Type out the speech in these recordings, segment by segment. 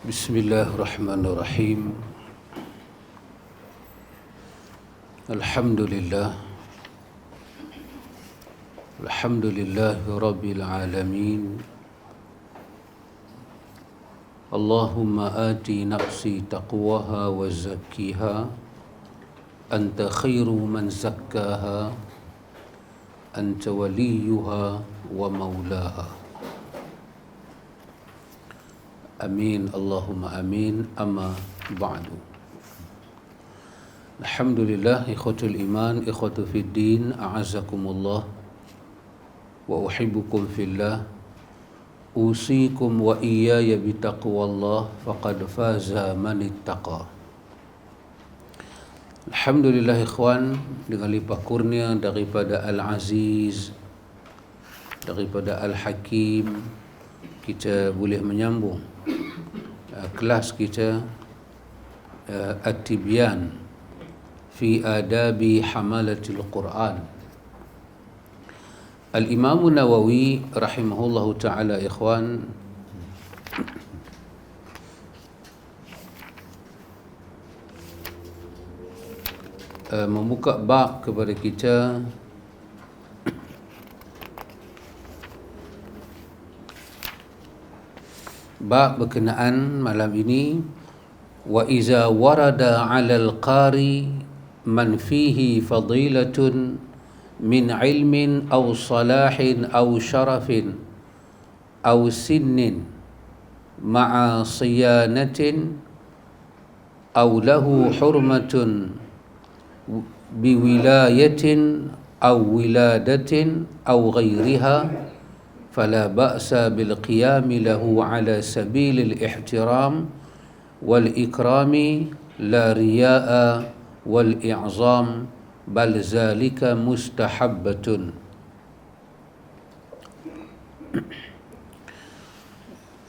Bismillahirrahmanirrahim. Alhamdulillah. Alhamdulillahi Rabbil Alamin. Allahumma ati nafsi taqwaha wa zakkiha anta khairu man zakkaha anta waliyuha wa maulaha. Amin, Allahumma amin, amma ba'du. Alhamdulillah, ikhwatul iman, ikhwatu fid din, a'azakumullah wa uhibbukum fillah. Usikum wa iyaya bitaqwallah faqad faza man ittaqa. Alhamdulillah ikhwan, dengan limpah kurnia daripada Al-Aziz, daripada Al-Hakim, kita boleh menyambung kelas kita At-Tibyan fi adabi hamalatil Quran. Al-Imam Nawawi rahimahullahu ta'ala ikhwan membuka bab kepada kita bab berkenaan malam ini, wa iza warada 'alal qari man fihi fadilatun min ilmin aw salahin aw syarafin aw sinnin ma'a siyanatin aw lahu hurmatun biwilayatin aw wiladatin aw ghairiha فلا بأس بالقيام له على سبيل الاحترام والإكرام لا رياء والإعظام بل ذلك مستحبة.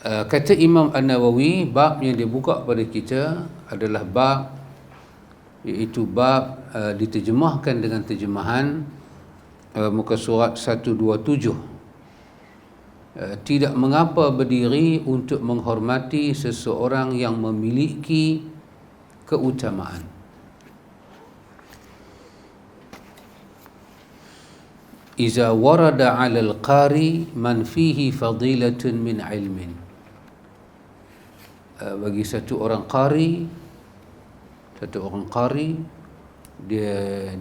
Kata Imam An-Nawawi, bab yang dibuka pada kita adalah bab, iaitu bab diterjemahkan dengan terjemahan muka surat 127. Tidak mengapa berdiri untuk menghormati seseorang yang memiliki keutamaan. Iza warada 'alal qari man fihi fadilatun min ilmin. Bagi satu orang qari, dia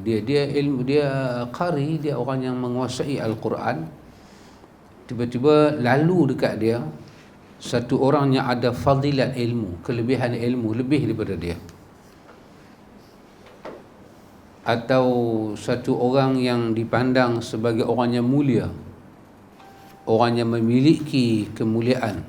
ilmu, dia qari, dia orang yang menguasai Al-Quran. Tiba-tiba lalu dekat dia satu orang yang ada fadilat ilmu, kelebihan ilmu lebih daripada dia, atau satu orang yang dipandang sebagai orang yang mulia, orang yang memiliki kemuliaan.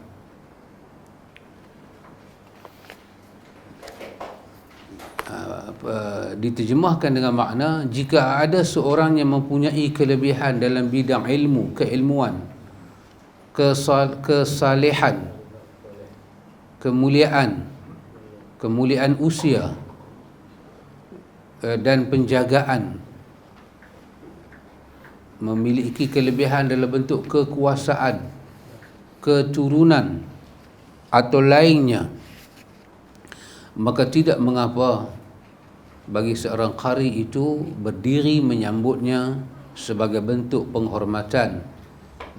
Diterjemahkan dengan makna, jika ada seorang yang mempunyai kelebihan dalam bidang ilmu, keilmuan, kesalehan, kemuliaan usia dan penjagaan, memiliki kelebihan dalam bentuk kekuasaan, keturunan atau lainnya, maka tidak mengapa bagi seorang qari itu berdiri menyambutnya sebagai bentuk penghormatan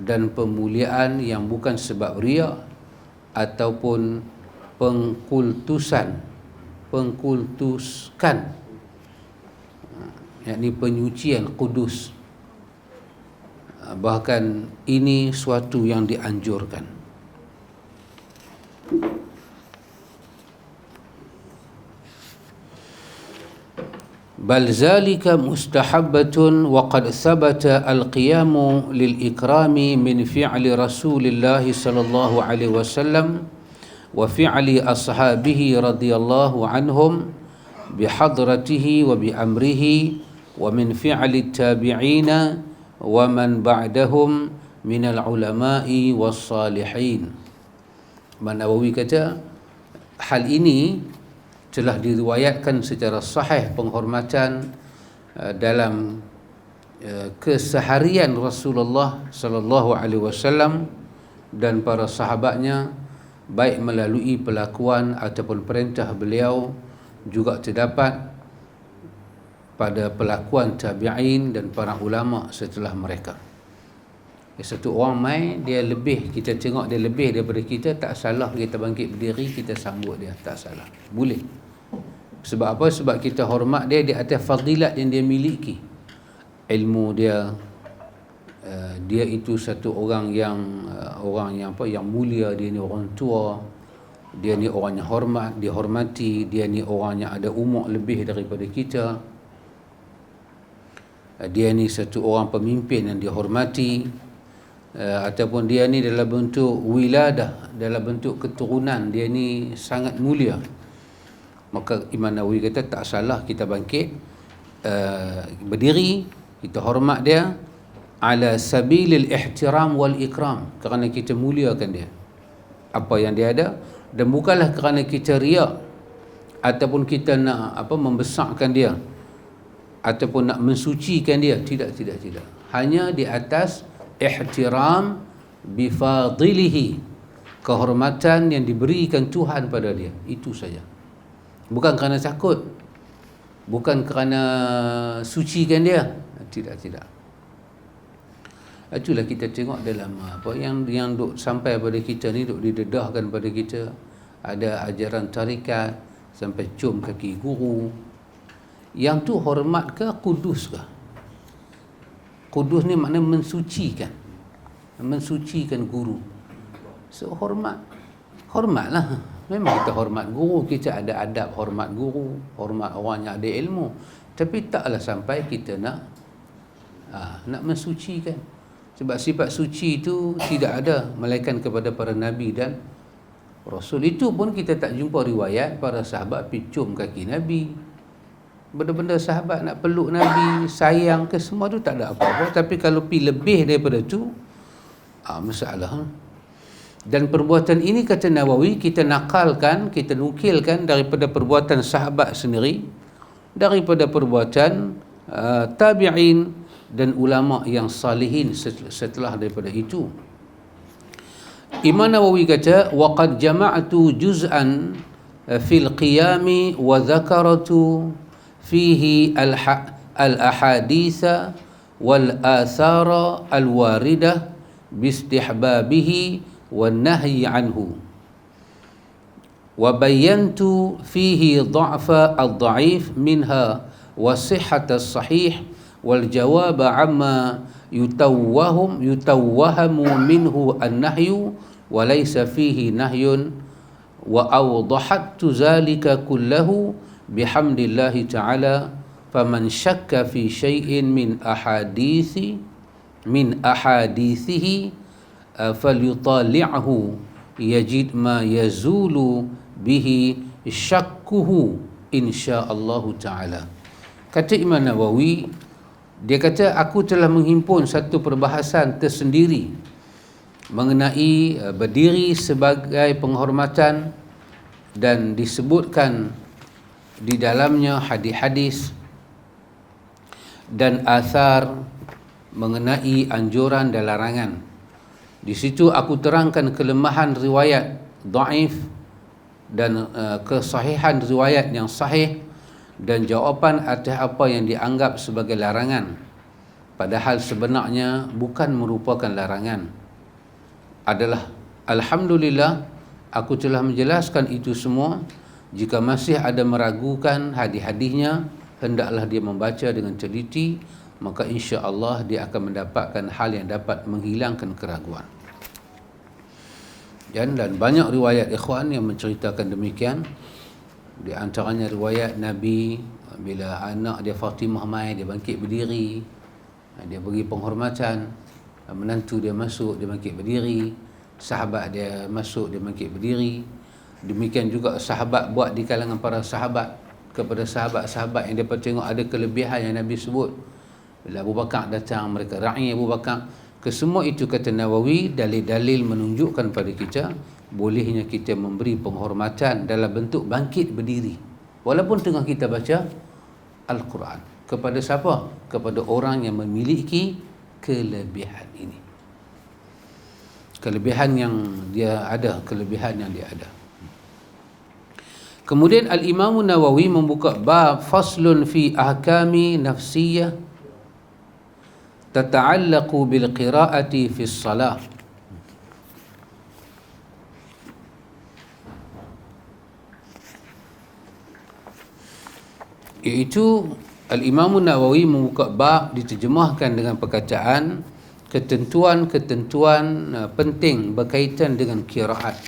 dan pemuliaan yang bukan sebab riya ataupun pengkultuskan, yakni penyucian kudus. Bahkan ini suatu yang dianjurkan. بل ذلك مستحبة وقد ثبت القيام للإكرام من فعل رسول الله صلى الله عليه وسلم وفعل أصحابه رضي الله عنهم بحضرته وبأمره ومن فعل التابعين ومن بعدهم من العلماء والصالحين. Nawawi kata, hal ini telah diriwayatkan secara sahih penghormatan dalam keseharian Rasulullah sallallahu alaihi wasallam dan para sahabatnya, baik melalui pelakuan ataupun perintah beliau, juga terdapat pada pelakuan tabi'in dan para ulama setelah mereka. Satu orang mai, dia lebih, kita tengok dia lebih daripada kita, tak salah kita bangkit berdiri, kita sambut dia, tak salah, boleh. Sebab apa? Sebab kita hormat dia di atas fadilat yang dia miliki. Ilmu dia, dia itu satu orang yang yang mulia, dia ni orang tua, dia ni orang yang hormat, dihormati, dia ni orang yang ada umur lebih daripada kita, dia ni satu orang pemimpin yang dihormati, ataupun dia ni dalam bentuk wiladah, dalam bentuk keturunan, dia ni sangat mulia. Maka Imam Nawawi kata tak salah kita bangkit, berdiri, kita hormat dia ala sabilil ihtiram wal ikram, kerana kita muliakan dia, apa yang dia ada, dan bukanlah kerana kita riak ataupun kita nak membesarkan dia ataupun nak mensucikan dia. Tidak. Hanya di atas ihtiram bifadilihi, kehormatan yang diberikan Tuhan pada dia, itu saja. Bukan kerana takut, bukan kerana sucikan dia. Tidak. Itulah kita tengok dalam yang duk sampai pada kita ni, duk didedahkan pada kita. Ada ajaran tarikat sampai cium kaki guru. Yang tu hormat ke kudus ke? Kudus ni makna mensucikan guru. So hormatlah. Memang kita hormat guru, kita ada adab hormat guru, hormat orang yang ada ilmu. Tapi taklah sampai kita nak mensucikan. Sebab sifat suci itu tidak ada melainkan kepada para nabi dan rasul. Itu pun kita tak jumpa riwayat para sahabat pergi cium kaki Nabi. Benda-benda sahabat nak peluk Nabi, sayang ke, semua tu tak ada apa-apa. Tapi kalau pergi lebih daripada tu, masalah. Dan perbuatan ini, kata Nawawi, kita nakalkan, kita nukilkan daripada perbuatan sahabat sendiri, daripada perbuatan tabi'in dan ulama yang salihin setelah daripada itu. Imam Nawawi kata, waqad jama'tu juz'an fil qiyami wa dhakaratu fihi al-ahaditha wal athara al-waridah bistihbabihi wan nahyi anhu, wa bayyantu fihi dha'fa al-dha'if minha wa sihhat as-sahih wal jawab amma yutawwahamu minhu an-nahyu wa laysa fihi nahyun, wa awdahattu zalika kullahu bihamdillahi ta'ala, faman syakka fi syai'in min ahadithihi falyutali'hu yajid ma yazulu bihi syakkuhu insyaallahu ta'ala. Kata Imam Nawawi, dia kata aku telah menghimpun satu perbahasan tersendiri mengenai berdiri sebagai penghormatan, dan disebutkan di dalamnya hadis-hadis dan athar mengenai anjuran dan larangan. Di situ aku terangkan kelemahan riwayat dhaif dan kesahihan riwayat yang sahih, dan jawapan atas apa yang dianggap sebagai larangan, padahal sebenarnya bukan merupakan larangan, adalah alhamdulillah aku telah menjelaskan itu semua. Jika masih ada meragukan hadis-hadisnya, hendaklah dia membaca dengan teliti, maka insya-Allah dia akan mendapatkan hal yang dapat menghilangkan keraguan. Dan banyak riwayat ikhwan yang menceritakan demikian. Di antaranya riwayat Nabi, bila anak dia Fatimah mai, dia bangkit berdiri, dia beri penghormatan. Menantu dia masuk, dia bangkit berdiri. Sahabat dia masuk, dia bangkit berdiri. Demikian juga sahabat buat di kalangan para sahabat kepada sahabat-sahabat yang dapat tengok ada kelebihan yang Nabi sebut. Bila Abu Bakar datang, mereka ra'i Abu Bakar. Kesemua itu, kata Nawawi, dalil-dalil menunjukkan pada kita bolehnya kita memberi penghormatan dalam bentuk bangkit berdiri walaupun tengah kita baca Al-Quran. Kepada siapa? Kepada orang yang memiliki kelebihan ini. kelebihan yang dia ada, kelebihan yang dia ada. Kemudian Al-Imam Nawawi membuka bab faslun fi ahkami nafsiyah tata'allaqu bil qira'ati fi shalah. Iaitu Al-Imam Nawawi membuka bab diterjemahkan dengan perkataan ketentuan-ketentuan penting berkaitan dengan qiraat,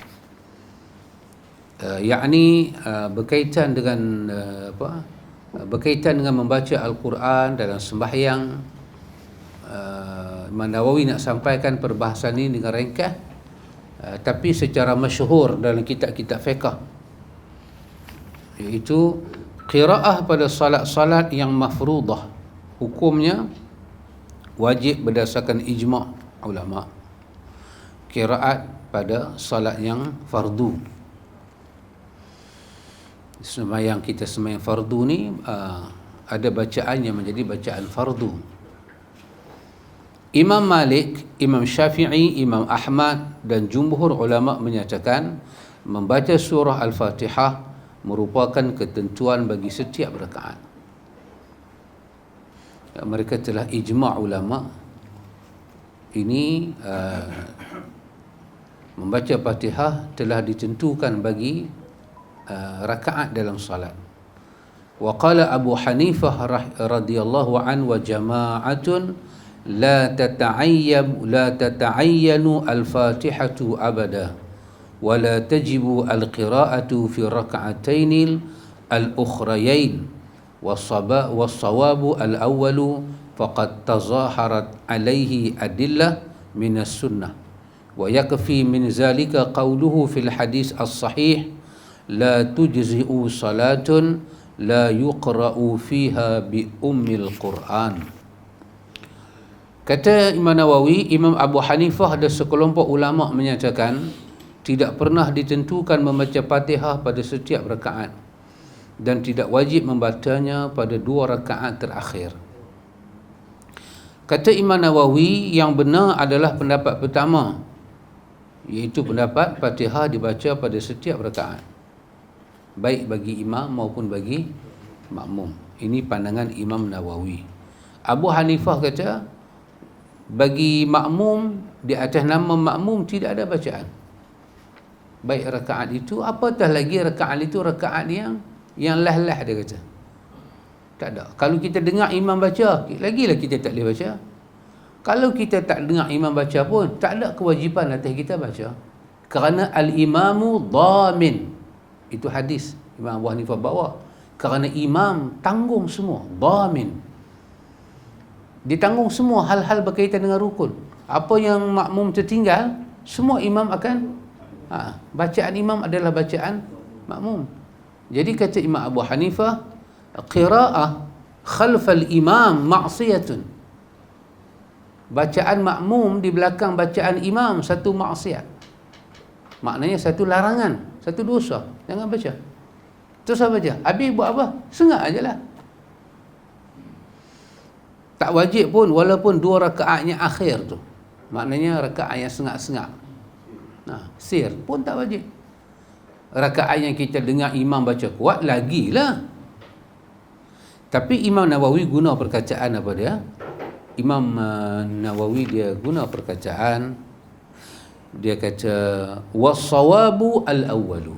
yakni berkaitan dengan berkaitan dengan membaca Al-Quran dalam sembahyang. Imam Nawawi nak sampaikan perbahasan ini dengan ringkas, tapi secara masyhur dalam kitab-kitab fiqh, iaitu qiraah pada salat-salat yang mafruḍah hukumnya wajib berdasarkan ijma' ulama. Qiraat pada salat yang fardu, sembahyang kita sembahyang fardu ni ada bacaan yang menjadi bacaan fardu. Imam Malik, Imam Syafi'i, Imam Ahmad dan jumhur ulama menyatakan membaca surah Al-Fatihah merupakan ketentuan bagi setiap rakaat. Mereka telah ijma' ulama ini membaca Fatihah telah ditentukan bagi rakaat dalam salat. Wa qala Abu Hanifah radhiyallahu anhu wa jama'atun la tata'ayyanu al-Fatihatu abada wa la tajibu al-qira'atu fi rak'atayn al-ukhrayayn was-sawabu al-awwalu faqad tazaharat alayhi adillah min as-sunnah wa yakfi min zalika qawluhu fil hadis as-sahih la tujzi'u salatun la yuqra'u fiha bi ummil Qur'an. Kata Imam Nawawi, Imam Abu Hanifah dan sekelompok ulama menyatakan tidak pernah ditentukan membaca Fatihah pada setiap rakaat dan tidak wajib membacanya pada 2 rakaat terakhir. Kata Imam Nawawi, yang benar adalah pendapat pertama, iaitu pendapat Fatihah dibaca pada setiap rakaat, baik bagi imam maupun bagi makmum. Ini pandangan Imam Nawawi. Abu Hanifah kata bagi makmum, di atas nama makmum tidak ada bacaan, baik rakaat itu, apatah lagi rakaat itu rakaat yang lah-lah, dia kata tak ada. Kalau kita dengar imam baca, lagilah kita tak boleh baca. Kalau kita tak dengar imam baca pun tak ada kewajipan atas kita baca, kerana al-imamu dhamin. Itu hadis Imam Abu Hanifah bawa, kerana imam tanggung semua, dhamin, ditanggung semua hal-hal berkaitan dengan rukun. Apa yang makmum tertinggal, semua imam akan bacaan imam adalah bacaan makmum. Jadi kata Imam Abu Hanifah, qira'ah khalfal imam ma'siyatun, bacaan makmum di belakang bacaan imam satu maksiat, maknanya satu larangan, satu dosa. Jangan baca. Terus apa baca? Habis buat apa? Sengak ajalah. Tak wajib pun, walaupun 2 rakaatnya akhir tu, maknanya rakaat yang sengak-sengak, sir pun tak wajib. Rakaat yang kita dengar imam baca kuat, lagilah. Tapi Imam Nawawi guna perkataan apa dia? Imam Nawawi dia guna perkataan, dia kata was-sawabu al-awwalu.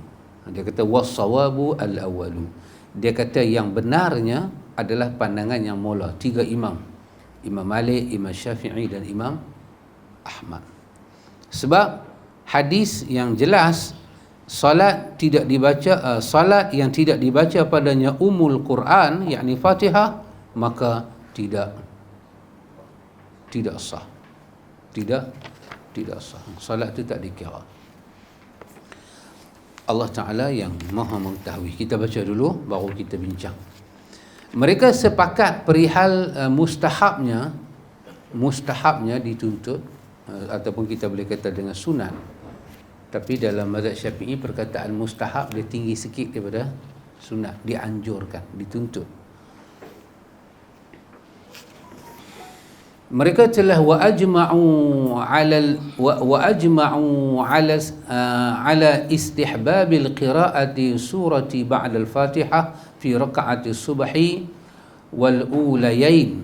Dia kata was-sawabu al-awwalu. Dia kata yang benarnya adalah pandangan yang mula 3 imam, Imam Malik, Imam Syafi'i dan Imam Ahmad. Sebab hadis yang jelas salat tidak dibaca, salat yang tidak dibaca padanya Ummul Quran, yakni Fatihah, maka tidak sah. Tidak sah. Salat itu tak dikira. Allah Ta'ala yang maha mengetahui. Kita baca dulu baru kita bincang. Mereka sepakat perihal mustahabnya dituntut, ataupun kita boleh kata dengan sunat. Tapi dalam mazhab Syafi'i perkataan mustahab dia tinggi sikit daripada sunat, dianjurkan, dituntut. mereka telah wa ajma'u ala istihbabil qira'ati surati ba'da al-Fatihah fi raka'ati subhi wal ulayain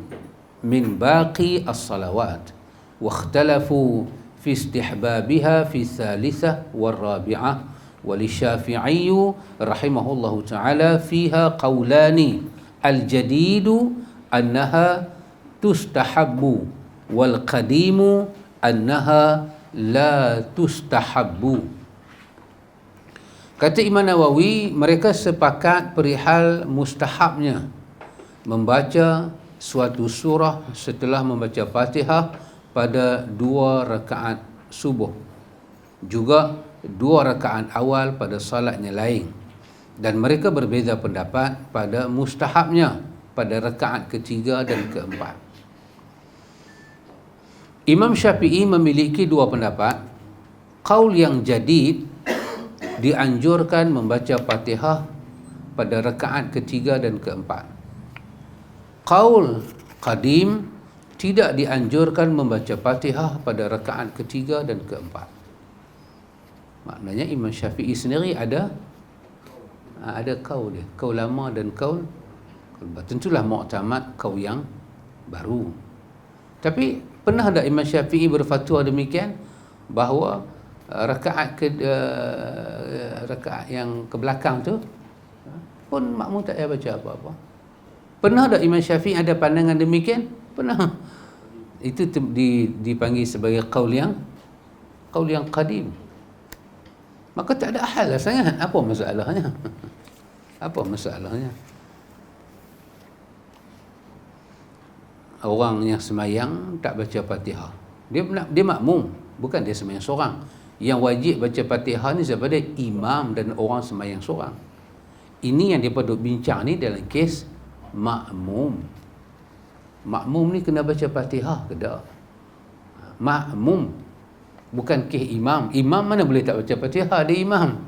min baqi as-salawat wa ikhtalafu fi istihbabiha fi thalithah wal rabi'ah wal Syafi'i rahimahullahu ta'ala fiha qawlani al-jadidu annaha tustahabbu wal qadimu annaha la tustahabbu. Kata Imam Nawawi, mereka sepakat perihal mustahabnya membaca suatu surah setelah membaca Fatihah pada 2 rakaat subuh, juga 2 rakaat awal pada salatnya lain, dan mereka berbeza pendapat pada mustahabnya pada rakaat ketiga dan keempat. Imam Syafi'i memiliki 2 pendapat. Qaul yang jadid, dianjurkan membaca Fatihah pada rakaat ketiga dan keempat. Qaul qadim, tidak dianjurkan membaca Fatihah pada rakaat ketiga dan keempat. Maknanya Imam Syafi'i sendiri ada qaul dia, qaul lama dan qaul. Tentulah mu'tamad qaul yang baru. Tapi pernah tak Imam Syafi'i berfatwa demikian bahawa rakaat yang ke belakang tu pun makmum tak payah baca apa-apa? Pernah tak Imam Syafi'i ada pandangan demikian? Pernah. Itu dipanggil sebagai qaul yang qadim. Maka tak ada hal lah sangat. Apa masalahnya? Apa masalahnya? Orang yang semayang tak baca Fatihah, dia makmum, bukan dia semayang seorang. Yang wajib baca Fatihah ni daripada imam dan orang semayang seorang. Ini yang dia perlu bincang ni dalam kes makmum. Makmum ni kena baca Fatihah ke tak? Makmum, bukan kes imam. Imam mana boleh tak baca Fatihah? Dia imam.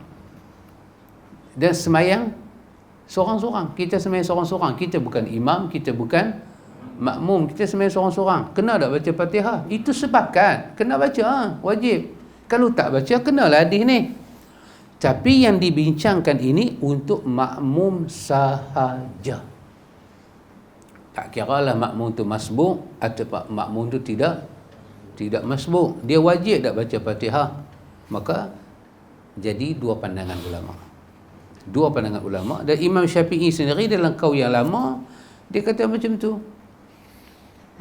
Dan semayang seorang-seorang. Kita semayang seorang-seorang. Kita bukan imam, kita bukan makmum, kita semayang seorang-seorang. Kena tak baca Fatihah? Itu sepakat. Kena baca, wajib. Kalau tak baca, kenalah hadis ni. Tapi yang dibincangkan ini untuk makmum sahaja. Tak kiralah makmum tu masbuk atau makmum tu tidak masbuk. Dia wajib tak baca Fatihah. Maka jadi 2 pandangan ulama. 2 pandangan ulama. Dan Imam Syafi'i sendiri dalam qaul yang lama dia kata macam tu.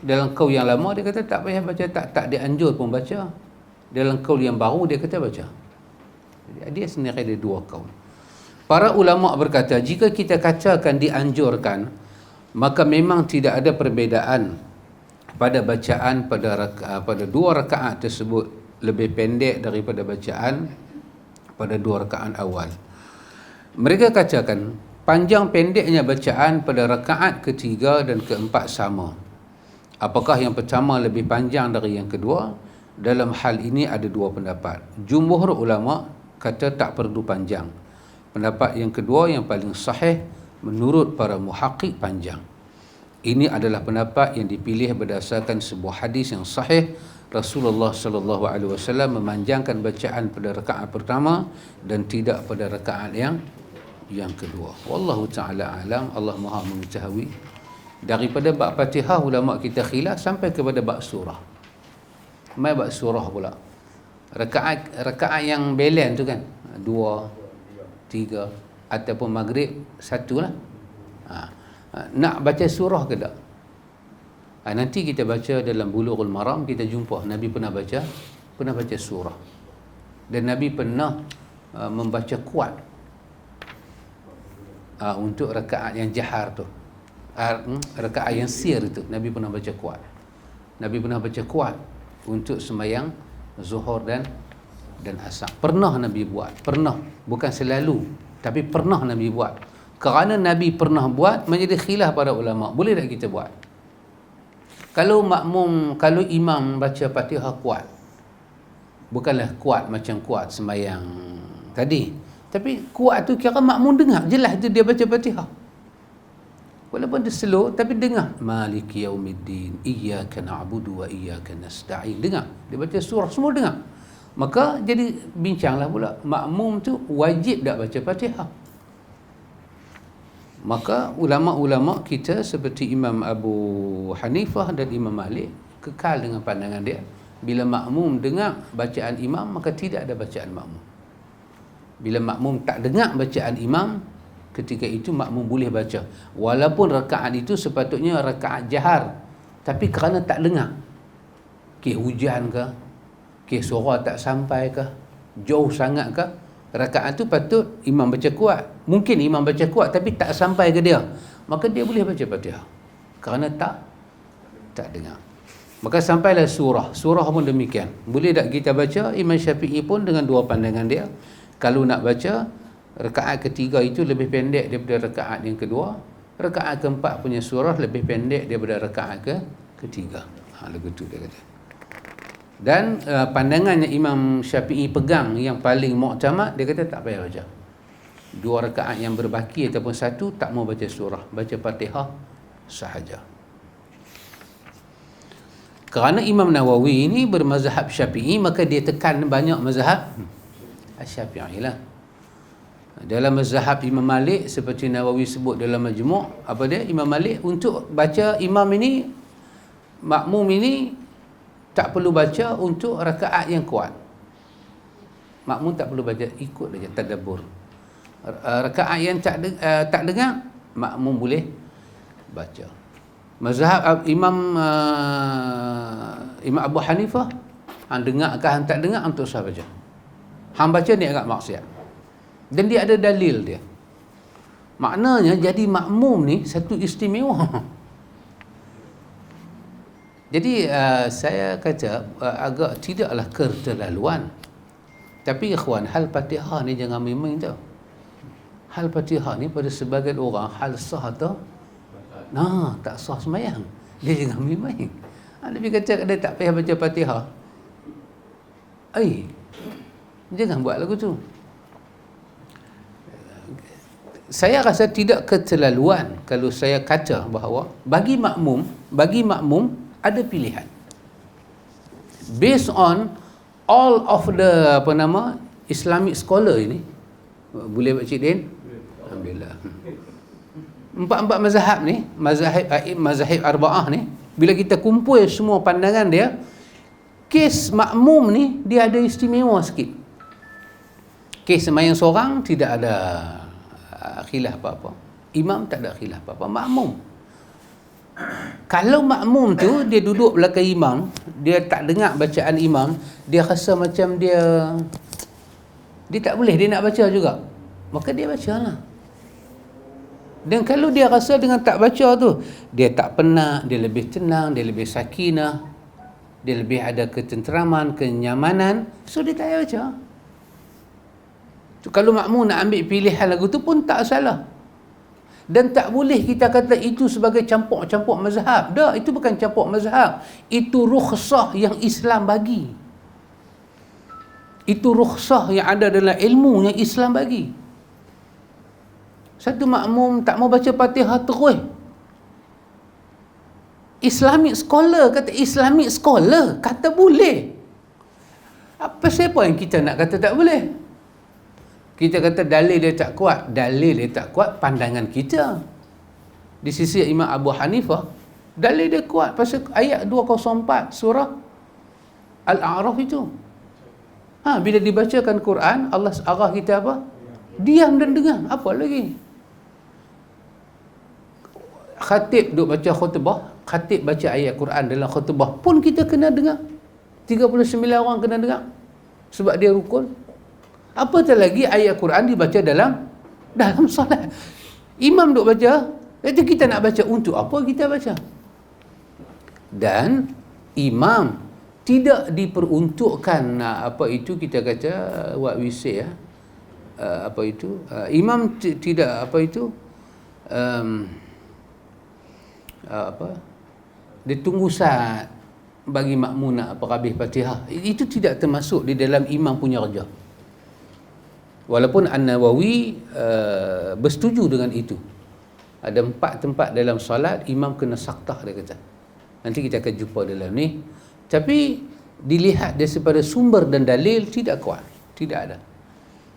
Dalam qaul yang lama dia kata tak payah baca, tak dianjur pun baca. Dalam qaul yang baru dia kata baca. Dia sendiri ada 2 qaul. Para ulama berkata, jika kita katakan dianjurkan, maka memang tidak ada perbezaan pada bacaan pada 2 rakaat tersebut lebih pendek daripada bacaan pada 2 rakaat awal. Mereka katakan panjang pendeknya bacaan pada rakaat ketiga dan keempat sama. Apakah yang pertama lebih panjang dari yang kedua? Dalam hal ini ada 2 pendapat. Jumhur ulama kata tak perlu panjang. Pendapat yang kedua yang paling sahih menurut para muhaqqiq panjang. Ini adalah pendapat yang dipilih berdasarkan sebuah hadis yang sahih. Rasulullah sallallahu alaihi wasallam memanjangkan bacaan pada rakaat pertama dan tidak pada rakaat yang kedua. Wallahu taala alam. Allah Maha mengetahui. Daripada bab Fatihah ulama kita khilaf sampai kepada bab surah. Mai bab surah pula. Rakaat yang belen tu kan, 2, 3 ataupun maghrib 1 lah. Nak baca surah ke tak? Nanti kita baca dalam Bulughul Maram, kita jumpa Nabi pernah baca surah. Dan Nabi pernah membaca kuat untuk rakaat yang jahar tu. Rakaat yang sir itu Nabi pernah baca kuat. Nabi pernah baca kuat untuk sembahyang Zuhur dan Asar. Pernah Nabi buat, pernah, bukan selalu, tapi pernah Nabi buat. Kerana Nabi pernah buat, menjadi khilaf para ulama. Boleh tak kita buat? Kalau imam baca Fatihah kuat, bukanlah kuat macam kuat sembahyang tadi, tapi kuat tu kira makmum dengar jelas tu dia baca Fatihah. Walaupun dia slow, tapi dengar. Maliki yaumiddin, iyyaka na'budu wa iyyaka nasta'in. Dengar. Dia baca surah, semua dengar. Maka jadi bincanglah pula, makmum tu wajib tak baca Fatihah? Maka ulama-ulama kita seperti Imam Abu Hanifah dan Imam Malik kekal dengan pandangan dia. Bila makmum dengar bacaan imam, maka tidak ada bacaan makmum. Bila makmum tak dengar bacaan imam, ketika itu makmum boleh baca. Walaupun rakaat itu sepatutnya rakaat jahar, tapi kerana tak dengar, hujan ke, suara tak sampai ke, jauh sangat ke, rakaat tu patut imam baca kuat. Mungkin imam baca kuat tapi tak sampai ke dia, maka dia boleh baca Fatihah kerana tak dengar. Maka sampailah surah pun demikian. Boleh tak kita baca? Imam Syafi'i pun dengan dua pandangan dia, kalau nak baca rakaat ketiga itu lebih pendek daripada rakaat yang kedua, rakaat keempat punya surah lebih pendek daripada rakaat ketiga. Lagu tu dia kata. Dan pandangannya Imam Syafi'i pegang yang paling muktamad, dia kata tak payah baca. Dua rakaat yang berbaki ataupun satu tak mau baca surah, baca Fatihah sahaja. Kerana Imam Nawawi ini bermazhab Syafi'i, maka dia tekan banyak mazhab Syafi'i lah. Dalam mazhab Imam Malik, seperti Nawawi sebut dalam Majmu', apa dia? Imam Malik untuk baca imam ini, makmum ini tak perlu baca untuk rakaat yang kuat. Makmum tak perlu baca, ikut saja tadabbur. Rakaat yang tak dengar, makmum boleh baca. Mazhab Imam Abu Hanifah, hang dengar ke hang tak dengar, untuk sah baca. Hang baca ni agak maksiat. Dan dia ada dalil dia. Maknanya jadi makmum ni satu istimewa. Jadi saya kata agak tidaklah keterlaluan. Tapi ikhwan, hal Fatihah ni jangan main-main tau. Hal Fatihah ni pada sebagian orang hal sah tau. Tak sah sembahyang. Dia jangan main-main. Nabi kata dia tak payah baca Fatihah. Jangan buat lagu tu. Saya rasa tidak keterlaluan kalau saya kata bahawa bagi makmum ada pilihan. Based on all of the Islamic scholar ini, boleh Pak Cik Din? Alhamdulillah. Empat mazhab ni, mazhab arba'ah ni, bila kita kumpul semua pandangan dia, kes makmum ni dia ada istimewa sikit. Kes sembahyang seorang tidak ada khilaf apa-apa. Imam tak ada khilaf apa-apa. Makmum, kalau makmum tu dia duduk belakang imam, dia tak dengar bacaan imam, dia rasa macam dia tak boleh, dia nak baca juga, maka dia bacalah. Dan kalau dia rasa dengan tak baca tu, dia tak penat, dia lebih tenang, dia lebih sakinah, dia lebih ada ketenteraman, kenyamanan, so dia tak payah baca. So, kalau makmum nak ambil pilihan lagu tu pun tak salah. Dan tak boleh kita kata itu sebagai campur-campur mazhab. Dah, itu bukan campur mazhab. Itu rukhsah yang Islam bagi. Itu rukhsah yang ada dalam ilmu yang Islam bagi. Satu makmum tak mau baca Fatihah terus. Islamic scholar kata boleh. Apa siapa yang kita nak kata tak boleh? Kita kata dalil dia tak kuat. Dalil dia tak kuat pandangan kita. Di sisi Imam Abu Hanifah, dalil dia kuat pasal ayat 204 surah Al-A'raf itu. Bila dibacakan Quran, Allah arah kita apa? Diam dan dengar. Apa lagi? Khatib duk baca khutbah, khatib baca ayat Quran dalam khutbah pun kita kena dengar. 39 orang kena dengar sebab dia rukun. Apatah lagi ayat Quran dibaca dalam solat. Imam duk baca, itu kita nak baca untuk apa kita baca? Dan imam tidak diperuntukkan kita kata what we say imam tidak dia tunggu saat bagi makmum nak habis Fatihah. Itu tidak termasuk di dalam imam punya kerja. Walaupun An-Nawawi bersetuju dengan itu. Ada 4 tempat dalam solat imam kena saktah, dia kata. Nanti kita akan jumpa dalam ni. Tapi dilihat daripada sumber dan dalil tidak kuat, tidak ada.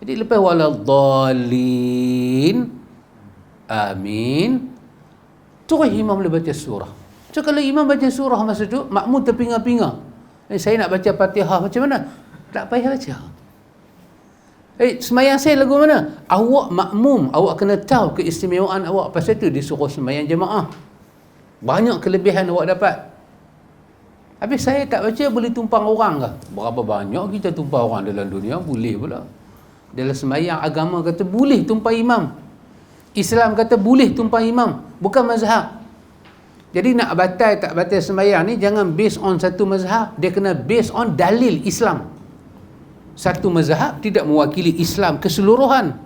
Jadi lepas waladhdallin, amin, terus imam boleh baca surah. So kalau imam baca surah masa tu, makmum terpinga-pinga, saya nak baca Fatihah macam mana? Tak payah baca. Semayang saya lagu mana? Awak makmum, awak kena tahu keistimewaan awak. Pasal tu disuruh semayang jemaah. Banyak kelebihan awak dapat. Habis saya tak baca, boleh tumpang orang ke? Berapa banyak kita tumpang orang dalam dunia? Boleh pula. Dalam semayang agama kata boleh tumpang imam. Islam kata boleh tumpang imam. Bukan mazhab. Jadi nak batal tak batal semayang ni jangan based on satu mazhab. Dia kena based on dalil Islam. Satu mazhab tidak mewakili Islam keseluruhan.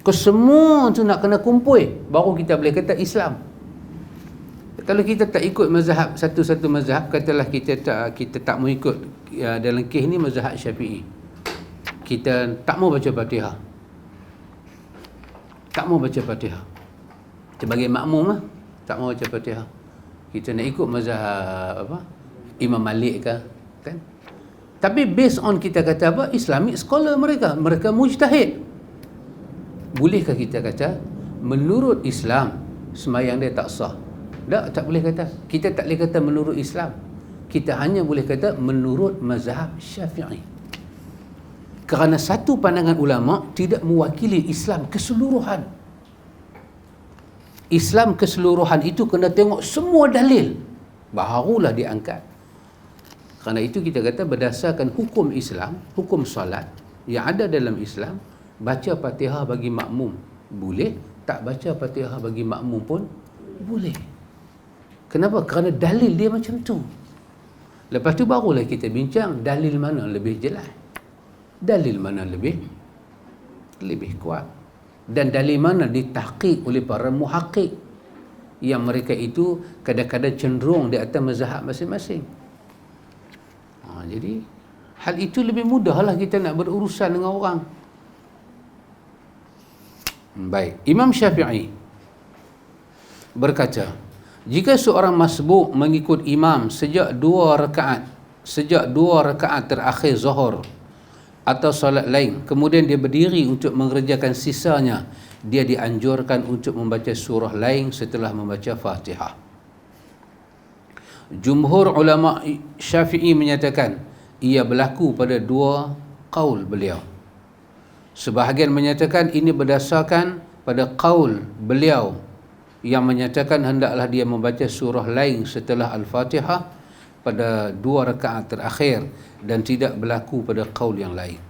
Kesemua tu nak kena kumpul, baru kita boleh kata Islam. Kalau kita tak ikut mazhab, satu-satu mazhab, katalah kita tak mau ikut dalam kes ni mazhab Syafi'i, kita tak mau baca Fatihah, tak mau baca Fatihah sebagai makmum lah, tak mau baca Fatihah, kita nak ikut mazhab apa, Imam Malik ke, kan? Tapi based on kita kata apa, Islamic scholar mereka mujtahid, bolehkah kita kata menurut Islam semayang dia tak sah? Tak boleh kata. Kita tak boleh kata menurut Islam. Kita hanya boleh kata menurut mazhab Syafi'i. Kerana satu pandangan ulama tidak mewakili Islam keseluruhan. Islam keseluruhan itu kena tengok semua dalil, barulah diangkat. Kerana itu kita kata berdasarkan hukum Islam, hukum solat yang ada dalam Islam, baca Fatihah bagi makmum boleh, tak baca Fatihah bagi makmum pun boleh. Kenapa? Kerana dalil dia macam tu. Lepas tu barulah kita bincang dalil mana lebih jelas, dalil mana lebih kuat, dan dalil mana ditahqiq oleh para muhaqqiq yang mereka itu kadang-kadang cenderung di atas mazhab masing-masing. Jadi hal itu lebih mudahlah kita nak berurusan dengan orang. Baik, Imam Syafi'i berkata, jika seorang masbuk mengikut imam sejak dua rakaat terakhir zuhur atau solat lain, kemudian dia berdiri untuk mengerjakan sisanya, dia dianjurkan untuk membaca surah lain setelah membaca Fatihah. Jumhur ulama Syafi'i menyatakan ia berlaku pada dua qaul beliau. Sebahagian menyatakan ini berdasarkan pada qaul beliau yang menyatakan hendaklah dia membaca surah lain setelah Al-Fatihah pada dua rakaat terakhir, dan tidak berlaku pada qaul yang lain.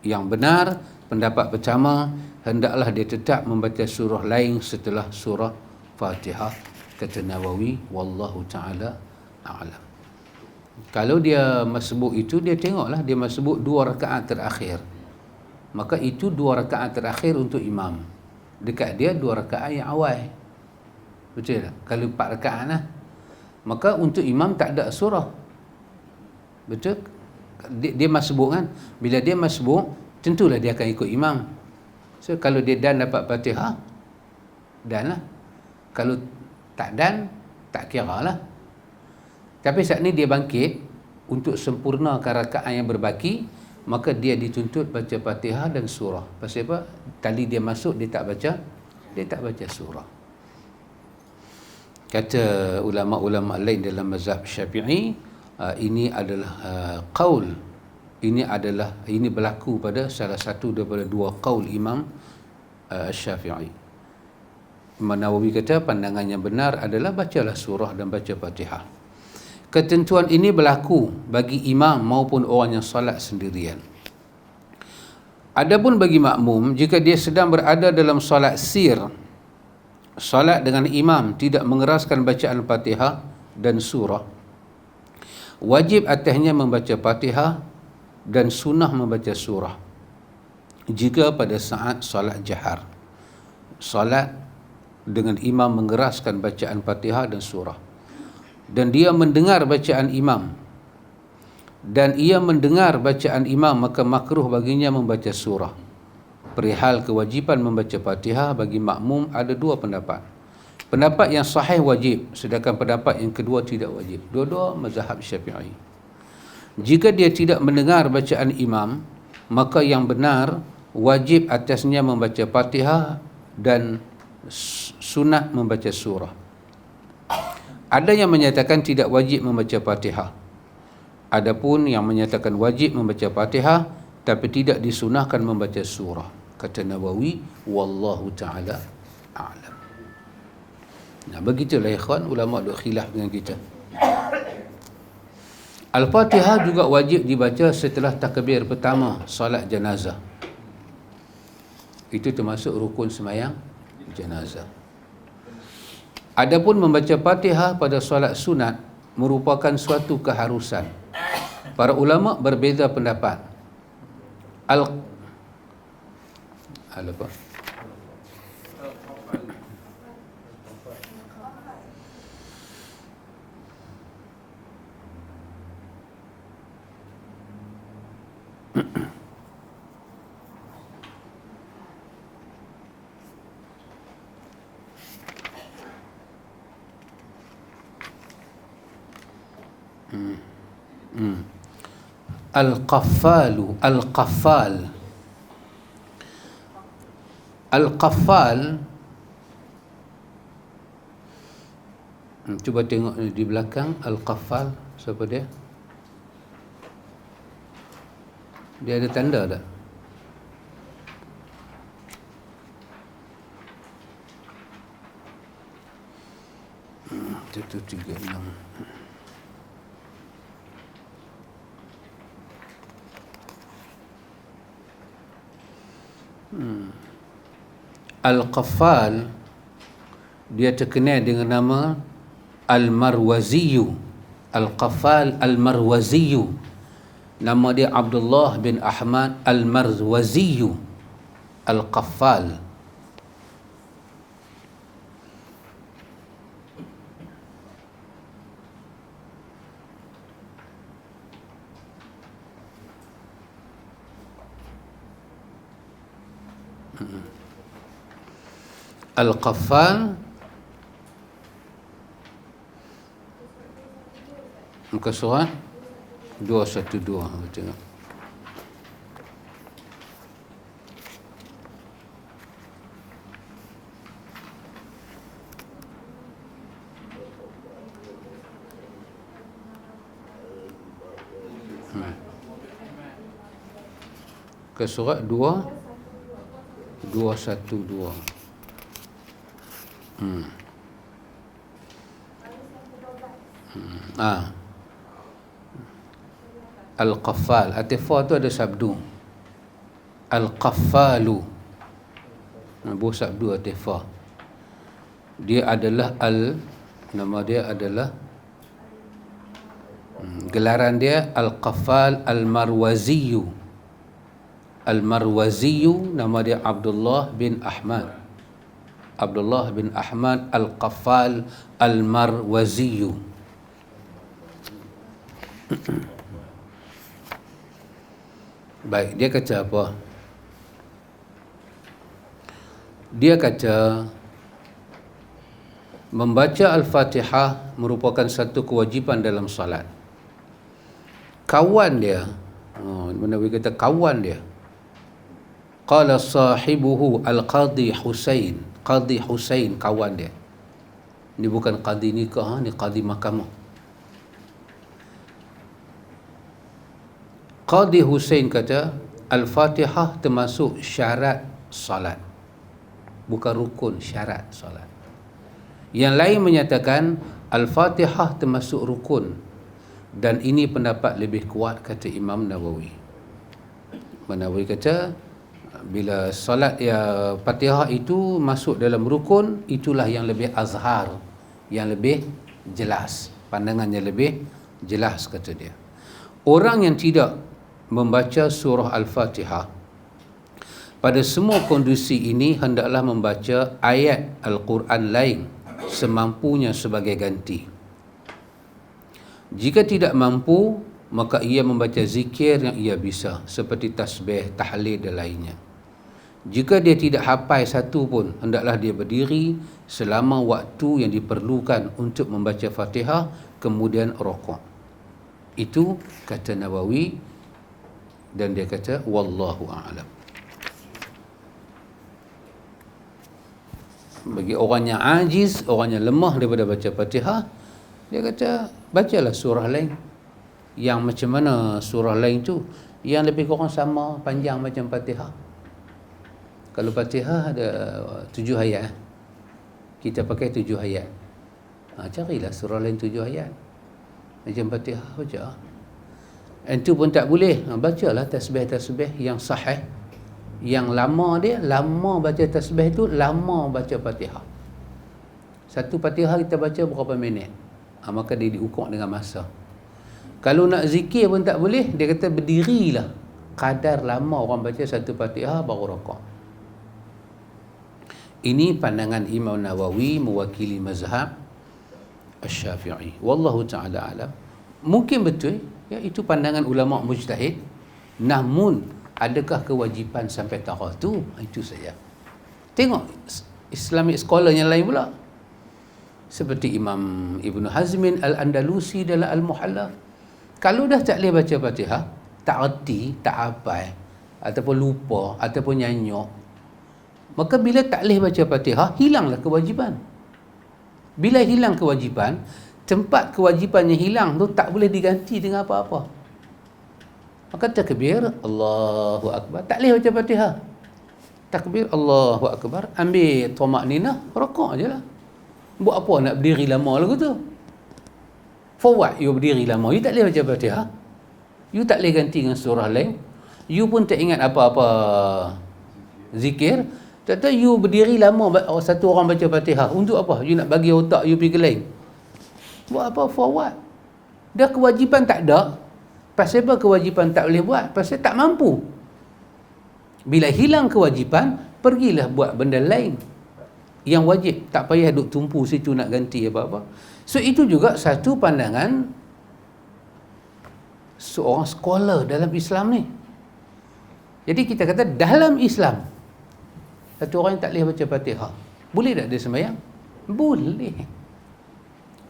Yang benar, pendapat pertama, hendaklah dia tetap membaca surah lain setelah surah Fatihah, kata Nawawi, wallahu ta'ala a'lam. Kalau dia masbuk itu, dia tengoklah dia masbuk dua rakaat terakhir, maka itu dua rakaat terakhir untuk imam. Dekat dia dua rakaat yang awal, betul tak? Kalau 4 rakaat lah, maka untuk imam tak ada surah, betul? Dia masbuk kan, bila dia masbuk tentulah dia akan ikut imam. So kalau dia dan dapat Fatihah, dan lah. Kalau tak dan, tak kira lah. Tapi saat ni dia bangkit untuk sempurnakan rakaat yang berbaki, maka dia dituntut baca Fatihah dan surah. Pasal apa? Tadi dia masuk dia tak baca surah. Kata ulama-ulama lain dalam mazhab Syafi'i, ini adalah qaul, ini berlaku pada salah satu daripada dua qaul Imam Syafi'i. Imam Nawawi kata pandangan yang benar adalah bacalah surah dan baca Fatihah. Ketentuan ini berlaku bagi imam maupun orang yang solat sendirian. Adapun bagi makmum, jika dia sedang berada dalam solat sir, solat dengan imam tidak mengeraskan bacaan Fatihah dan surah, wajib atasnya membaca Fatihah dan sunnah membaca surah. Jika pada saat solat jahar, solat dengan imam mengeraskan bacaan Fatihah dan surah, dan dia mendengar bacaan imam, maka makruh baginya membaca surah. perihal kewajipan membaca Fatihah bagi makmum ada dua pendapat. Pendapat yang sahih wajib, sedangkan pendapat yang kedua tidak wajib. Dua-dua mazhab Syafi'i. Jika dia tidak mendengar bacaan imam, maka yang benar wajib atasnya membaca Fatihah dan sunat membaca surah. Ada yang menyatakan tidak wajib membaca Fatihah. Adapun yang menyatakan wajib membaca Fatihah tapi tidak disunahkan membaca surah. Kata Nawawi, wallahu taala a'lam. Nah, begitulah ikhwan, ulama duk khilaf dengan kita. Al-Fatihah juga wajib dibaca setelah takbir pertama solat jenazah. Itu termasuk rukun sembahyang jenazah. Adapun membaca Fatihah pada solat sunat merupakan suatu keharusan. Para ulama berbeza pendapat. Apa? Al-Qaffal. Cuba tengok di belakang Al-Qaffal, siapa dia? Dia ada tanda tak? Itu 36. Al-Qaffal dia terkenal dengan nama Al-Marwaziyu. Al-Qaffal Al-Marwaziyu. Nama dia Abdullah bin Ahmad Al-Marwaziyu. Al-Qaffal. Al-Qaffal muka surat 212. Tengok. Ke surat 212. Al-Qaffal. Atifah tu ada sabdu. Al-Qaffalu. Buah sabdu atifah. Dia adalah nama dia adalah gelaran dia Al-Qaffal Al-Marwaziyu. Al-Marwaziyu, nama dia Abdullah bin Ahmad. Abdullah bin Ahmad Al-Qaffal Al-Marwaziyu. Baik, dia kata apa? Dia kata membaca Al-Fatihah merupakan satu kewajipan dalam salat. Kawan dia, Nawawi kata kawan dia, qala sahibuhu Al-Qadhi Husain. Qadhi Husain kawan dia. Ini bukan qadhi nikah, ni qadhi mahkamah. Qadhi Husain kata Al-Fatihah termasuk syarat salat, bukan rukun, syarat salat. Yang lain menyatakan Al-Fatihah termasuk rukun, dan ini pendapat lebih kuat, kata Imam Nawawi. Nawawi kata bila salat ya Fatihah itu masuk dalam rukun, itulah yang lebih azhar, yang lebih jelas, pandangannya lebih jelas, kata dia. Orang yang tidak membaca surah Al-Fatihah pada semua kondisi ini hendaklah membaca ayat Al-Quran lain semampunya sebagai ganti. Jika tidak mampu, maka ia membaca zikir yang ia bisa seperti tasbih, tahlil dan lainnya. Jika dia tidak hafal satu pun, hendaklah dia berdiri selama waktu yang diperlukan untuk membaca Fatihah, kemudian rukuk. Itu kata Nawawi, dan dia kata wallahu a'lam. Bagi orang yang ajiz, orang yang lemah daripada baca Fatihah, dia kata bacalah surah lain. Yang macam mana surah lain tu? Yang lebih kurang sama panjang macam Fatihah. Kalau Fatihah ada 7 ayat, kita pakai 7 ayat. Carilah surah lain 7 ayat macam Fatihah baca. Itu pun tak boleh, bacalah tasbih-tasbih yang sahih. Yang lama dia, lama baca tasbih tu, lama baca Fatihah. Satu Fatihah kita baca berapa minit, maka dia diukur dengan masa. Kalau nak zikir pun tak boleh, dia kata berdirilah kadar lama orang baca satu Fatihah baru rukuk. Ini pandangan Imam Nawawi mewakili mazhab Asy-Syafi'i. Wallahu ta'ala alam. Mungkin betul, ya, itu pandangan ulama mujtahid. Namun adakah kewajipan sampai tarikh tu? Itu saja. Tengok Islamic scholar yang lain pula. Seperti Imam Ibn Hazmin Al-Andalusi dalam Al-Muhalla. Kalau dah tak boleh baca Fatihah, tak erti, tak hafal, ataupun lupa, ataupun nyanyuk, maka bila tak boleh baca Fatihah, hilanglah kewajipan. Bila hilang kewajipan, tempat kewajipan yang hilang tu tak boleh diganti dengan apa-apa. Maka takbir, Allahu Akbar. Tak boleh baca Fatihah. Takbir, Allahu Akbar. Ambil tumakninah, rukuk je lah. Buat apa nak berdiri lama lagu tu? For what you berdiri lama? You tak boleh baca Fatihah. You tak boleh ganti dengan surah lain. You pun tak ingat apa-apa zikir. Tak tahu you berdiri lama, satu orang baca Fatihah. Untuk apa? You nak bagi otak you pergi ke lain. Buat apa? For what? Dah kewajipan tak ada. Pasal apa kewajipan tak boleh buat? Pasal tak mampu. Bila hilang kewajipan, pergilah buat benda lain yang wajib. Tak payah duk tumpu situ nak ganti apa-apa. So itu juga satu pandangan seorang scholar dalam Islam ni. Jadi kita kata dalam Islam, satu orang yang tak boleh baca Fatihah, boleh tak dia sembahyang? Boleh.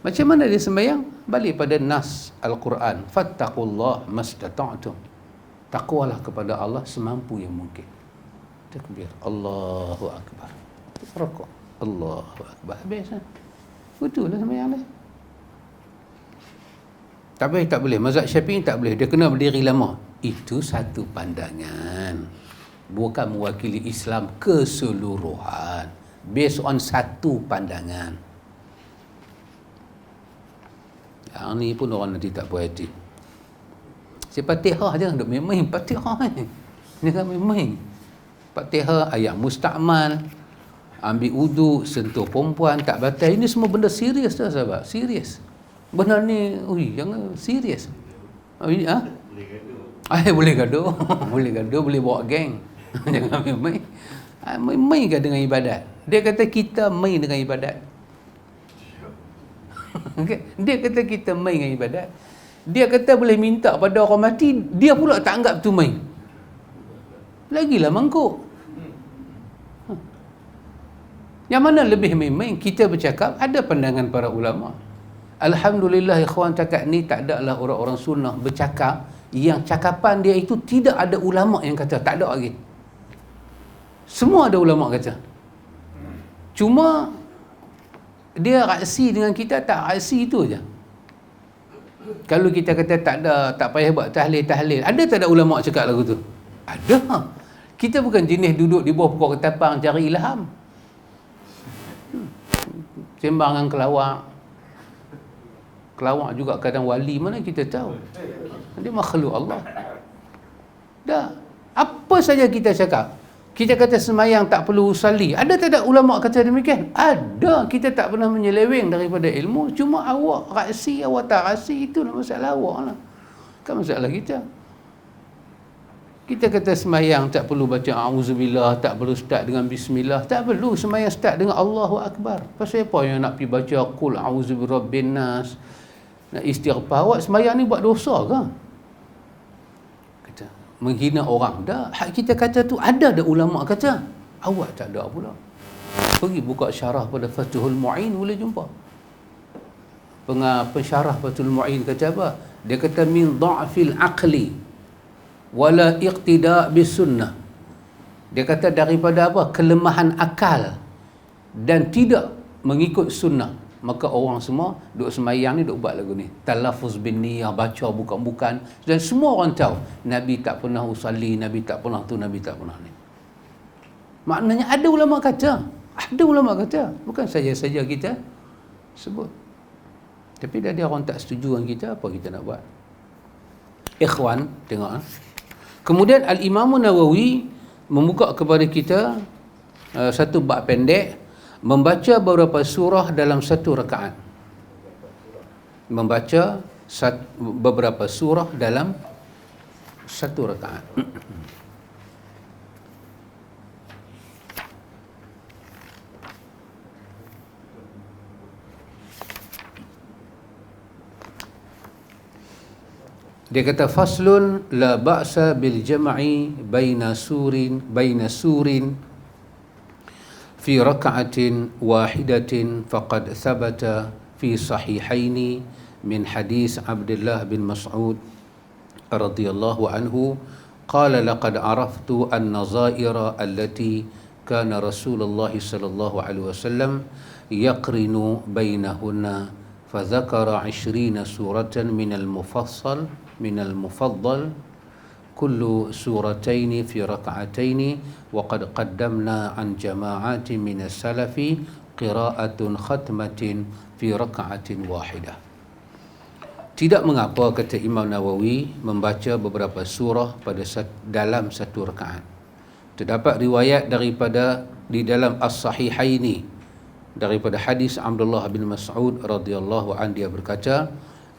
Macam mana dia sembahyang? Balik pada nas Al-Quran. Fattaqullah mastata'tum. Takwalah kepada Allah semampu yang mungkin. Takbir, Allahu Akbar. Rukuk, Allahu Akbar. Habis lah. Betul lah sembahyang dia. Tapi tak boleh. Mazhab Syafi'i tak boleh. Dia kena berdiri lama. Itu satu pandangan. Bukan mewakili Islam keseluruhan. Based on satu pandangan. Yang ni pun orang nanti tak puas hati. Si Fatihah jangan duk main-main. Fatihah ni. Jangan main-main. Fatihah, ayat mustakmal, ambil uduk, sentuh perempuan, tak batal. Ini semua benda serius dah sahabat. Serius. Benda ni, jangan serius. Boleh gaduh. Boleh gaduh, boleh bawa geng. Jangan main-main. Main-main ke dengan ibadat? Dia kata kita main dengan ibadat. Okay. Dia kata kita main dengan ibadat. Dia kata boleh minta pada orang mati, dia pula tak anggap tu main. Lagilah mangkuk. Yang mana lebih main-main? Kita bercakap, ada pandangan para ulama. Alhamdulillah ikhwan, cakap ni tak ada lah orang-orang sunnah bercakap yang cakapan dia itu tidak ada ulama yang kata, tak ada lagi. Semua ada ulama kata. Cuma dia reaksi dengan kita tak reaksi itu je. Kalau kita kata tak ada, tak payah buat tahlil, ada tak ada ulama cakap lagu tu? Ada. Kita bukan jenis duduk di bawah pokok ketapang cari ilham. Sembangan kelawak. Kelawak juga kadang wali, mana kita tahu. Dia makhluk Allah. Dah. Apa saja kita cakap. Kita kata semayang tak perlu usalli. Ada tak ada ulama kata demikian? Ada. Kita tak pernah menyeleweng daripada ilmu. Cuma awak raksi, awak tak raksi, itu masalah awak lah. Kan masalah kita. Kita kata semayang tak perlu baca a'udzubillah, tak perlu start dengan bismillah. Tak perlu. Semayang start dengan Allahu Akbar. Pasal apa yang nak pergi baca qul a'udzu birabbin nas, nak istighfar? Awak semayang ni buat dosa ke? menghina orang. Dah, hak kita kata tu ada ulama kata. Awak tak ada pula. Pergi buka syarah pada Fathul Mu'in boleh jumpa. Pensyarah Fathul Mu'in kata apa? Dia kata min dha'fil aqli wala iqtida' bis sunnah. Dia kata daripada apa? Kelemahan akal dan tidak mengikut sunnah. Maka orang semua duk semayang ni duk buat lagu ni. Talaffuz bin niyah, baca bukan-bukan, dan semua orang tahu Nabi tak pernah usalli, Nabi tak pernah tu, Nabi tak pernah ni. Maknanya ada ulama kata. Ada ulama kata. Bukan saja-saja kita sebut. Tapi dah dia orang tak setuju dengan kita, apa kita nak buat? Ikhwan, tengok. Kemudian Al-Imam Nawawi membuka kepada kita satu bab pendek, membaca beberapa surah dalam satu rakaat. Membaca beberapa surah dalam satu rakaat. Dia kata faslun la ba'sa bil jam'i baina surin fi raka'atin wahidatin faqad thabata fi sahihaini min hadis Abdullah bin Mas'ud radhiyallahu anhu qala laqad araftu an-nazaira allati kana Rasulullah sallallahu alaihi wasallam yaqrinu bainahunna فذكر 20 سورة من المفضل كل سورتين في ركعتين وقد قدمنا عن جماعات من السلف قراءة ختمة في ركعة واحدة. Tidak mengapa, kata Imam Nawawi, membaca beberapa surah dalam satu rakaat. Terdapat riwayat daripada di dalam As-Sahihaini daripada hadis Abdullah bin Mas'ud radhiyallahu anhu, dia berkata,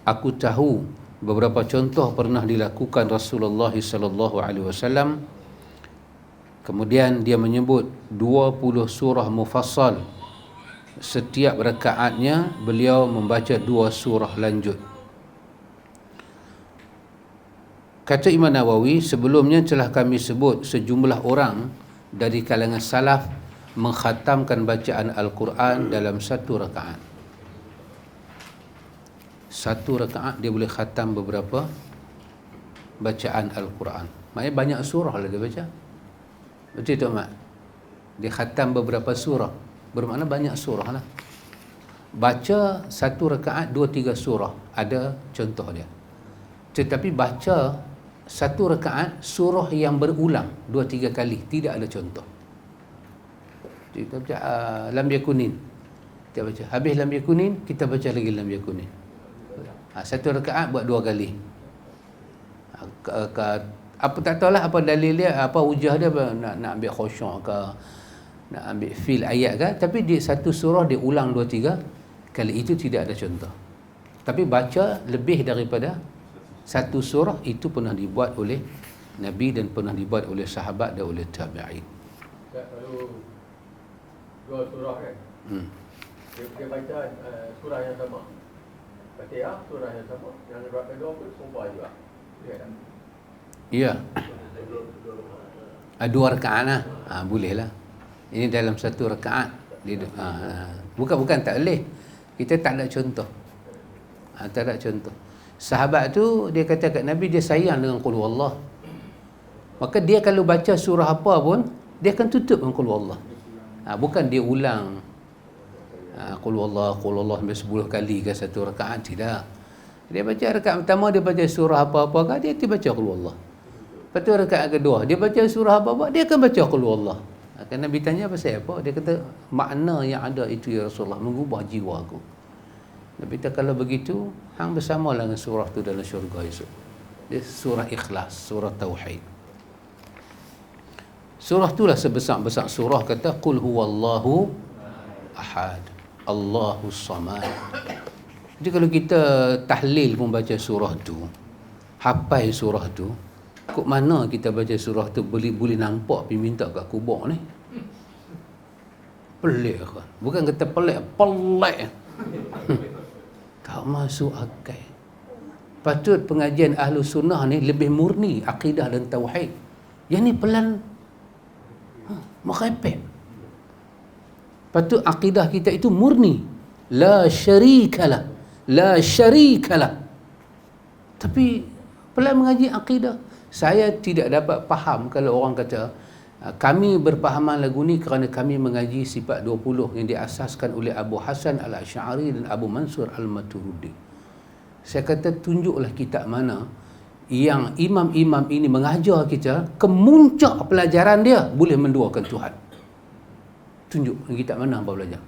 aku tahu beberapa contoh pernah dilakukan Rasulullah sallallahu alaihi wasallam. Kemudian dia menyebut 20 surah mufassal. Setiap rakaatnya beliau membaca 2 surah lanjut. Kata Imam Nawawi, sebelumnya telah kami sebut sejumlah orang dari kalangan salaf mengkhatamkan bacaan Al-Quran dalam satu rakaat. Satu rakaat dia boleh khatam beberapa bacaan Al-Quran. Maknanya banyak surah lah dia baca. Betul tak, Mak? Dia khatam beberapa surah, bermakna banyak surah lah. Baca satu rakaat 2-3 surah, ada contoh dia. Tetapi baca satu rakaat surah yang berulang 2-3 kali, tidak ada contoh. Kita baca Lam Yakunin, kita baca habis Lam Yakunin, kita baca lagi Lam Yakunin. Satu rakaat buat 2 kali. Apa tak tahulah apa dalil dia, apa hujah dia, nak ambil khusyuk ke, nak ambil feel ayat ke, tapi di satu surah dia ulang 2-3 kali, itu tidak ada contoh. Tapi baca lebih daripada satu surah itu pernah dibuat oleh Nabi dan pernah dibuat oleh sahabat dan oleh tabi'in. Kalau 2 surah kan, dia baca surah yang sama, Fatihah surah yang sama, yang kedua pun serupa juga. Ya. 2 rakaat lah. Boleh lah. Ini dalam satu rakaat. Bukan tak boleh. Kita tak ada contoh. Tak ada contoh. Sahabat tu dia kata kat Nabi, dia sayang dengan qul huwallah. Maka dia kalau baca surah apa pun, dia akan tutup dengan qul huwallah. Bukan dia ulang qul huwallah sampai 10 kali ke satu rakaat, tidak. Dia baca rakaat pertama, dia baca surah apa-apa kan, dia baca qul huwallah. Lepas tu rakaat kedua, dia baca surah apa-apa, dia akan baca qul huwallah. Kan Nabi tanya pasal apa? Dia kata makna yang ada itu ya Rasulullah mengubah jiwa aku. Nabi kata kalau begitu hang bersamalah dengan surah tu dalam syurga esok. Dia surah Ikhlas, surah Tauhid. Surah itulah sebesar-besar surah kata qul huwallahu ahad, Allahus samad. Jadi kalau kita tahlil pun baca surah tu, hafal surah tu, kok mana kita baca surah tu boleh nampak pergi minta kat kubur ni? Pelik kan? Bukan kata pelik. Tak masuk akal. Patut pengajian Ahlu Sunnah ni lebih murni akidah dan tauhid. Yang ni pelan merepek. Patut akidah kita itu murni, la syarikalah, la syarikalah. Tapi pelan mengaji akidah. Saya tidak dapat faham kalau orang kata kami berpahaman lagu ni kerana kami mengaji sifat 20 yang diasaskan oleh Abu Hasan Al-Asy'ari dan Abu Mansur Al-Maturidi. Saya kata tunjuklah kitab mana yang imam-imam ini mengajar kita kemuncak pelajaran dia boleh menduakan Tuhan. Tunjuk kitab mana hangpa belajar.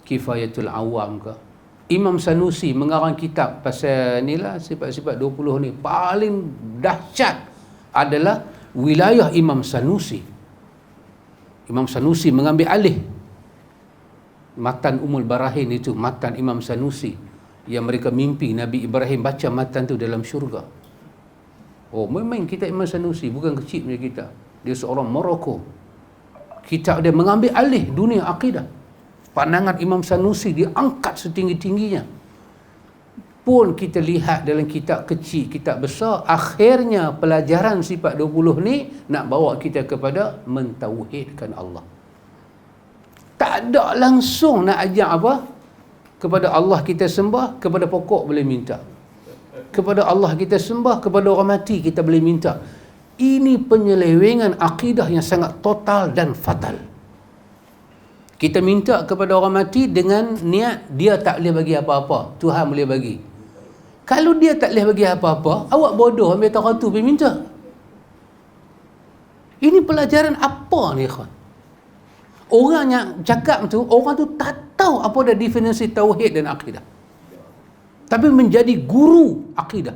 Kifayatul Awam ke? Imam Sanusi mengarang kitab pasal ni lah, sifat-sifat 20 ni. Paling dahsyat adalah wilayah Imam Sanusi. Imam Sanusi mengambil alih matan Ummul Barahin itu, matan Imam Sanusi yang mereka mimpi Nabi Ibrahim baca matan tu dalam syurga. Oh, memang kitab Imam Sanusi bukan kecil punya kitab. Dia seorang Morocco. Kitab dia mengambil alih dunia akidah. Pandangan Imam Sanusi diangkat setinggi-tingginya. Pun kita lihat dalam kitab kecil, kitab besar, akhirnya pelajaran sifat 20 ni nak bawa kita kepada mentauhidkan Allah. Tak ada langsung nak ajak apa? Kepada Allah kita sembah, kepada pokok boleh minta. Kepada Allah kita sembah, kepada orang mati kita boleh minta. Ini penyelewengan akidah yang sangat total dan fatal. Kita minta kepada orang mati dengan niat dia tak boleh bagi apa-apa, Tuhan boleh bagi. Kalau dia tak boleh bagi apa-apa, awak bodoh ambil takaratu pergi minta. Ini pelajaran apa ni, ikhwan? Orang yang cakap tu, orang tu tak tahu apa dah definisi tauhid dan akidah. Tapi menjadi guru akidah.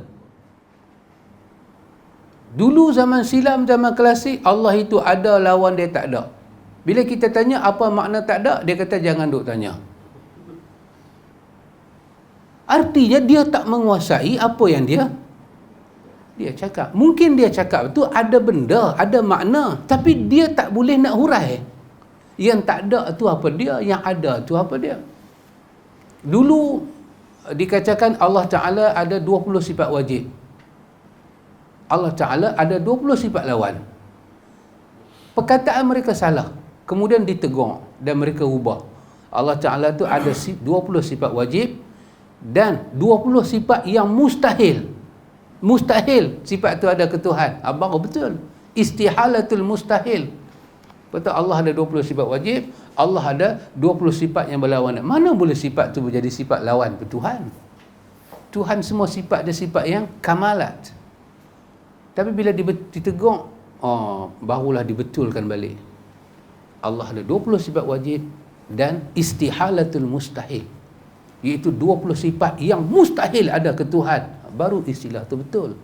Dulu zaman silam, zaman klasik, Allah itu ada, lawan dia tak ada. Bila kita tanya apa makna tak ada, dia kata jangan duk tanya. Artinya dia tak menguasai apa yang dia cakap. Mungkin dia cakap tu ada benda, ada makna, tapi dia tak boleh nak hurai. Yang tak ada tu apa dia, yang ada tu apa dia. Dulu dikatakan Allah Ta'ala ada 20 sifat wajib. Allah Ta'ala ada 20 sifat lawan. Perkataan mereka salah, kemudian ditegur dan mereka ubah. Allah Ta'ala tu ada 20 sifat wajib dan 20 sifat yang mustahil. Mustahil sifat tu ada ke Tuhan. Abang betul. Istihalatul mustahil. Betul, Allah ada 20 sifat wajib, Allah ada 20 sifat yang berlawanan. Mana boleh sifat tu menjadi sifat lawan ke Tuhan? Tuhan semua sifat dia sifat yang kamalat. Tapi bila ditegur, barulah dibetulkan balik. Allah ada 20 sifat wajib dan istihalatul mustahil, iaitu 20 sifat yang mustahil ada ke Tuhan. Baru istilah tu betul.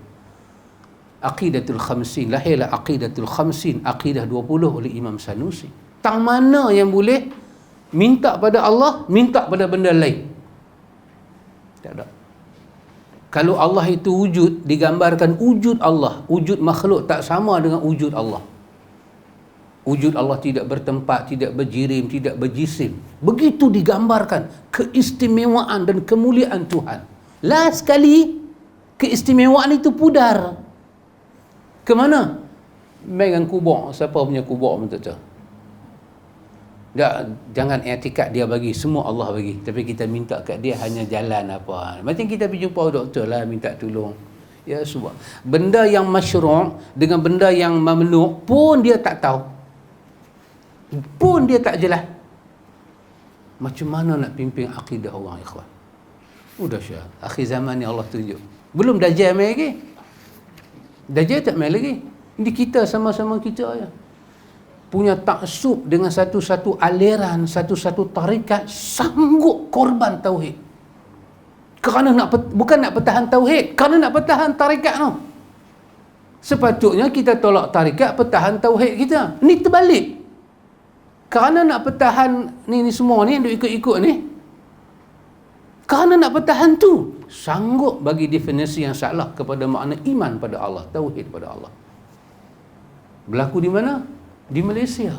Aqidatul Khamsin, lahirlah Aqidatul Khamsin, Aqidah 20 oleh Imam Sanusi. Tang mana yang boleh minta pada Allah, minta pada benda lain? Tak ada. Kalau Allah itu wujud, digambarkan wujud Allah, wujud makhluk tak sama dengan wujud Allah. Wujud Allah tidak bertempat, tidak berjirim, tidak berjisim. Begitu digambarkan keistimewaan dan kemuliaan Tuhan. Last sekali keistimewaan itu pudar. Ke mana? Megang kubur. Siapa punya kubur pun tak tahu. Jangan etikat dia bagi, semua Allah bagi. Tapi kita minta kat dia hanya jalan apa. Macam kita pergi jumpa doktor lah, minta tolong. Ya subhan. Benda yang masyru' dengan benda yang mamnu' pun dia tak tahu. Pun dia tak jelas. Macam mana nak pimpin akidah orang, ikhwan? Udah syah. Akhir zaman ni Allah tunjuk. Belum Dajjal main lagi. Dajjal tak main lagi. Ini kita sama-sama kita ya. Punya taksub dengan satu-satu aliran, satu-satu tarikat, sanggup korban tauhid. Kerana bukan nak pertahan tauhid, kerana nak pertahan tarikat tu. Sepatutnya kita tolak tarikat, pertahan tauhid kita. Ni terbalik. Kerana nak pertahan ni semua ni, duk ikut-ikut ni. Kerana nak pertahan tu, sanggup bagi definisi yang salah kepada makna iman pada Allah, tauhid pada Allah. Berlaku di mana? Di Malaysia.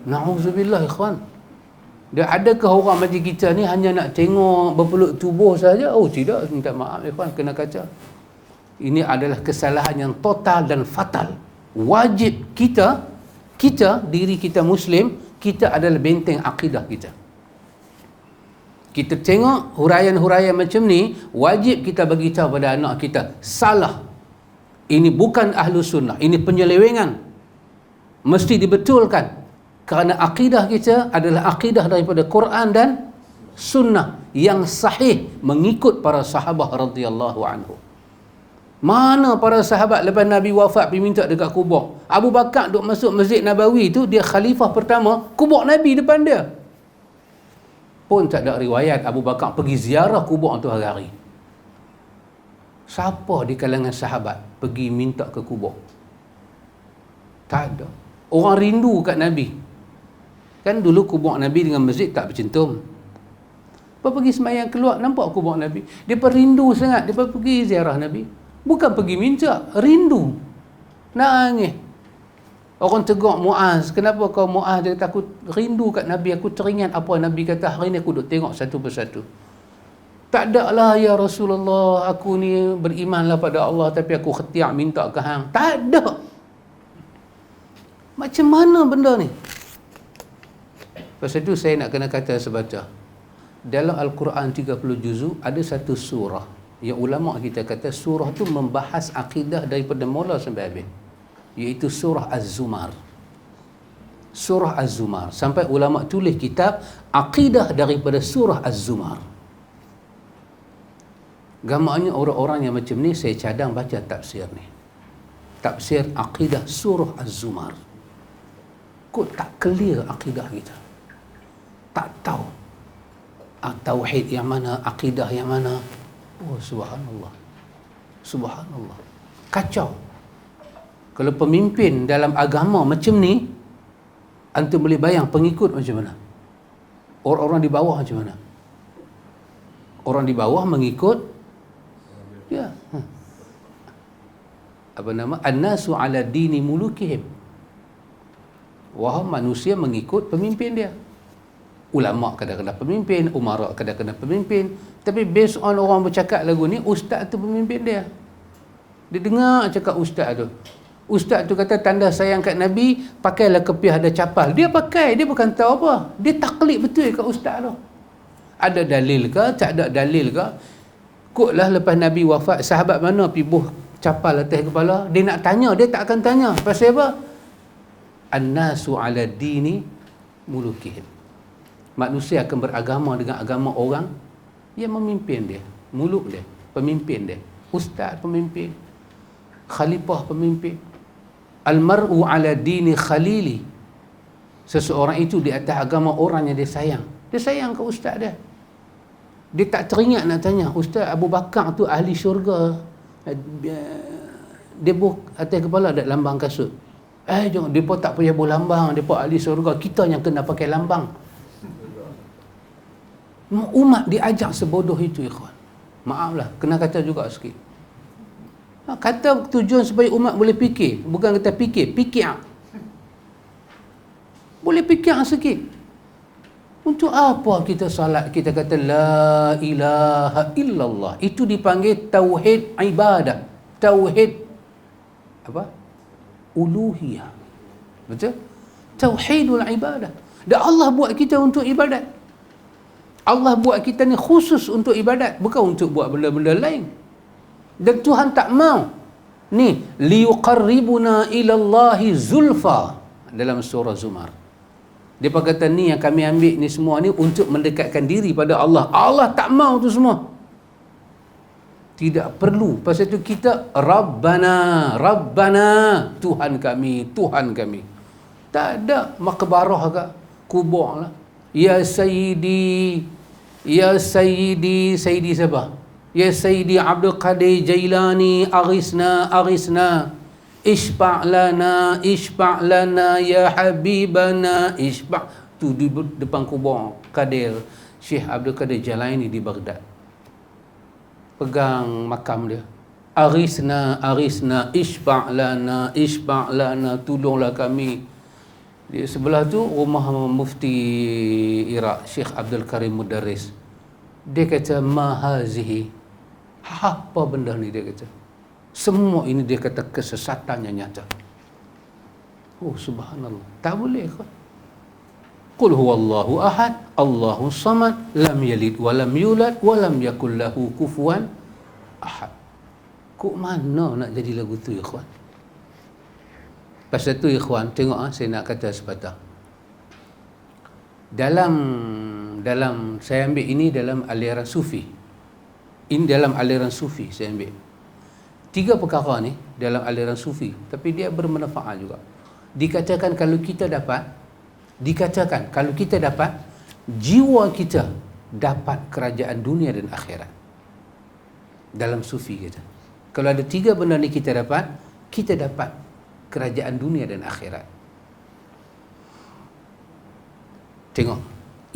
Na'udzubillah ikhwan. Dia adakah orang macam kita ni hanya nak tengok berpeluk tubuh saja? Oh tidak, minta maaf ikhwan, kena kaca. Ini adalah kesalahan yang total dan fatal. Wajib kita diri kita Muslim, kita adalah benteng akidah kita. Kita tengok huraian-huraian macam ni, wajib kita bagi tahu pada anak kita, salah. Ini bukan ahlu sunnah, ini penyelewengan. Mesti dibetulkan. Kerana akidah kita adalah akidah daripada Quran dan sunnah yang sahih mengikut para sahabat radhiyallahu anhu. Mana para sahabat lepas Nabi wafat pergi minta dekat kubur? Abu Bakar duk masuk Masjid Nabawi tu, dia khalifah pertama, kubur Nabi depan dia. Pun tak ada riwayat Abu Bakar pergi ziarah kubur tu hari-hari. Siapa di kalangan sahabat pergi minta ke kubur? Tak ada. Orang rindu kat Nabi. Kan dulu kubur Nabi dengan masjid tak bercentum. Lepas pergi semayang keluar, nampak kubur Nabi. Dia perindu sangat, dia pergi ziarah Nabi. Bukan pergi minta, rindu. Nangis. Orang tegur Muaz, kenapa kau Muaz? Dia kata, aku rindu kat Nabi, aku teringat apa Nabi kata, hari ni aku duk tengok satu persatu. Tak ada lah ya Rasulullah, aku ni berimanlah pada Allah, tapi aku khetiak minta ke hang. Tak ada. Macam mana benda ni? Pasal itu saya nak kena kata sebaca. Dalam Al-Quran 30 juzuk ada satu surah yang ulama kita kata surah tu membahas akidah daripada mula sampai habis, iaitu surah Az-Zumar. Surah Az-Zumar, sampai ulama tulis kitab akidah daripada surah Az-Zumar. Gambarnya orang-orang yang macam ni saya cadang baca tafsir ni, tafsir akidah surah Az-Zumar. Kok tak clear akidah kita, tak tahu tauhid yang mana, akidah yang mana. Oh subhanallah, subhanallah, kacau. Kalau pemimpin dalam agama macam ni, antum boleh bayang pengikut macam mana, orang-orang di bawah macam mana. Orang di bawah mengikut ya, apa nama, an-nasu ala dini mulukihim. Wahai manusia mengikut pemimpin dia. Ulama kadang-kadang pemimpin, umara kadang-kadang pemimpin, tapi based on orang bercakap lagu ni, ustaz tu pemimpin dia. Dia dengar cakap ustaz tu. Ustaz tu kata tanda sayang kat Nabi, pakailah kepiah ada capal. Dia pakai, dia bukan tahu apa. Dia taklid betul kat ustaz tu. Ada dalil ke, tak ada dalil ke? Kotlah lepas Nabi wafat, sahabat mana pibuh capal atas kepala? Dia nak tanya, dia tak akan tanya. Pasal apa? An-nasu ala dini mulukihim. Manusia akan beragama dengan agama orang yang memimpin dia, muluk dia, pemimpin dia. Ustaz pemimpin, khalifah pemimpin. Al-mar'u ala dini khalili. Seseorang itu di atas agama orang yang dia sayang. Dia sayang ke ustaz dia. Dia tak teringat nak tanya, Ustaz Abu Bakar tu ahli syurga, dia buh atas kepala ada lambang kasut. Jangan, dia pun tak payah buh lambang, dia pun ahli syurga, kita yang kena pakai lambang. Umat diajak sebodoh itu ikhwan. Maaflah, kena kata juga sikit. Kata tujuan supaya umat boleh fikir, bukan kata fikir, fikir. Boleh fikir sikit. Untuk apa kita salat, kita kata la ilaha illallah. Itu dipanggil tauhid ibadah. Tauhid apa? Uluhiyah. Betul? Tauhidul ibadah. Dan Allah buat kita untuk ibadat. Allah buat kita ni khusus untuk ibadat, bukan untuk buat benda-benda lain. Dan Tuhan tak mau. Ni liyuqarribuna ilallahi zulfa dalam surah Zumar. Dia kata ni yang kami ambil ni semua ni untuk mendekatkan diri pada Allah. Allah tak mau tu semua. Tidak perlu. Pasal itu kita Rabbana, Rabbana, Tuhan kami, Tuhan kami. Tak ada makbarah ke, kubur lah. Ya Sayyidi, Ya Sayyidi, Sayyidi siapa? Ya Sayyidi Abdul Qadir Jailani, aghithna, aghithna. Ishfa' lana, ishfa' lana, ya habibana, ishfa'. Tu di depan kubur Qadir, Syekh Abdul Qadir Jailani di Baghdad. Pegang makam dia. Aghithna, aghithna, ishfa' lana, ishfa' lana, tolonglah kami. Di sebelah tu rumah Mufti Iraq, Syekh Abdul Karim Mudarris. Dia kata, mahazihi. Apa benda ni, dia kata. Semua ini dia kata kesesatan yang nyata. Oh, subhanallah. Tak boleh kau. Qul huwallahu ahad, Allahu samad, lam yalid wa lam yulad wa lam yakul lahu kufuwan ahad. Kok mana nak jadi lagu tu, ikhwan? Pasal tu, ikhwan, tengok saya nak kata sepatah. Dalam saya ambil ini dalam aliran sufi. Ini dalam aliran sufi saya ambil. 3 perkara ni dalam aliran sufi, tapi dia bermanfaat juga. Dikatakan kalau kita dapat jiwa kita dapat kerajaan dunia dan akhirat. Dalam sufi kita, kalau ada 3 benda ni kita dapat kerajaan dunia dan akhirat. Tengok,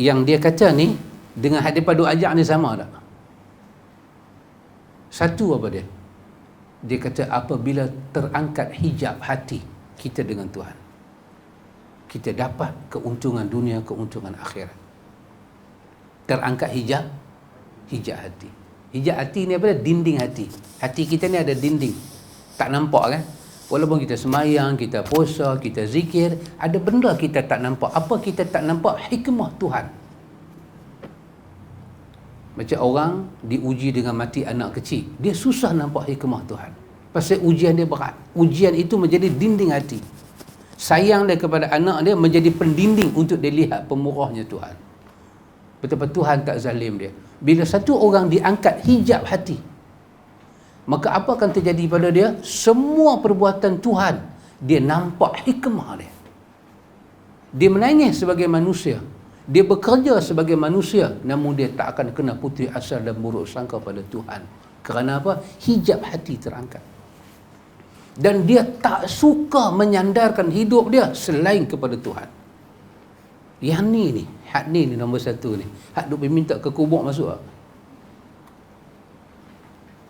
yang dia kata ni dengan hadis padu ajak ni sama tak? Satu apa dia? Dia kata apabila terangkat hijab hati kita dengan Tuhan, kita dapat keuntungan dunia, keuntungan akhirat. Terangkat hijab hati. Hijab hati ni apa dia? Dinding hati. Hati kita ni ada dinding, tak nampak kan? Walaupun kita semayang, kita puasa, kita zikir, ada benda kita tak nampak. Apa kita tak nampak? Hikmah Tuhan. Macam orang diuji dengan mati anak kecil, dia susah nampak hikmah Tuhan. Pasal ujian dia berat. Ujian itu menjadi dinding hati. Sayang dia kepada anak dia menjadi pendinding untuk dia lihat pemurahnya Tuhan. Betapa Tuhan tak zalim dia. Bila satu orang diangkat hijab hati, maka apa akan terjadi pada dia? Semua perbuatan Tuhan, dia nampak hikmah dia. Dia menangis sebagai manusia, dia bekerja sebagai manusia, namun dia tak akan kena putus asa dan buruk sangka pada Tuhan. Kerana apa? Hijab hati terangkat. Dan dia tak suka menyandarkan hidup dia selain kepada Tuhan. Yang ni hak ni nombor 1 ni. Hak duk minta ke kubur masuk tak?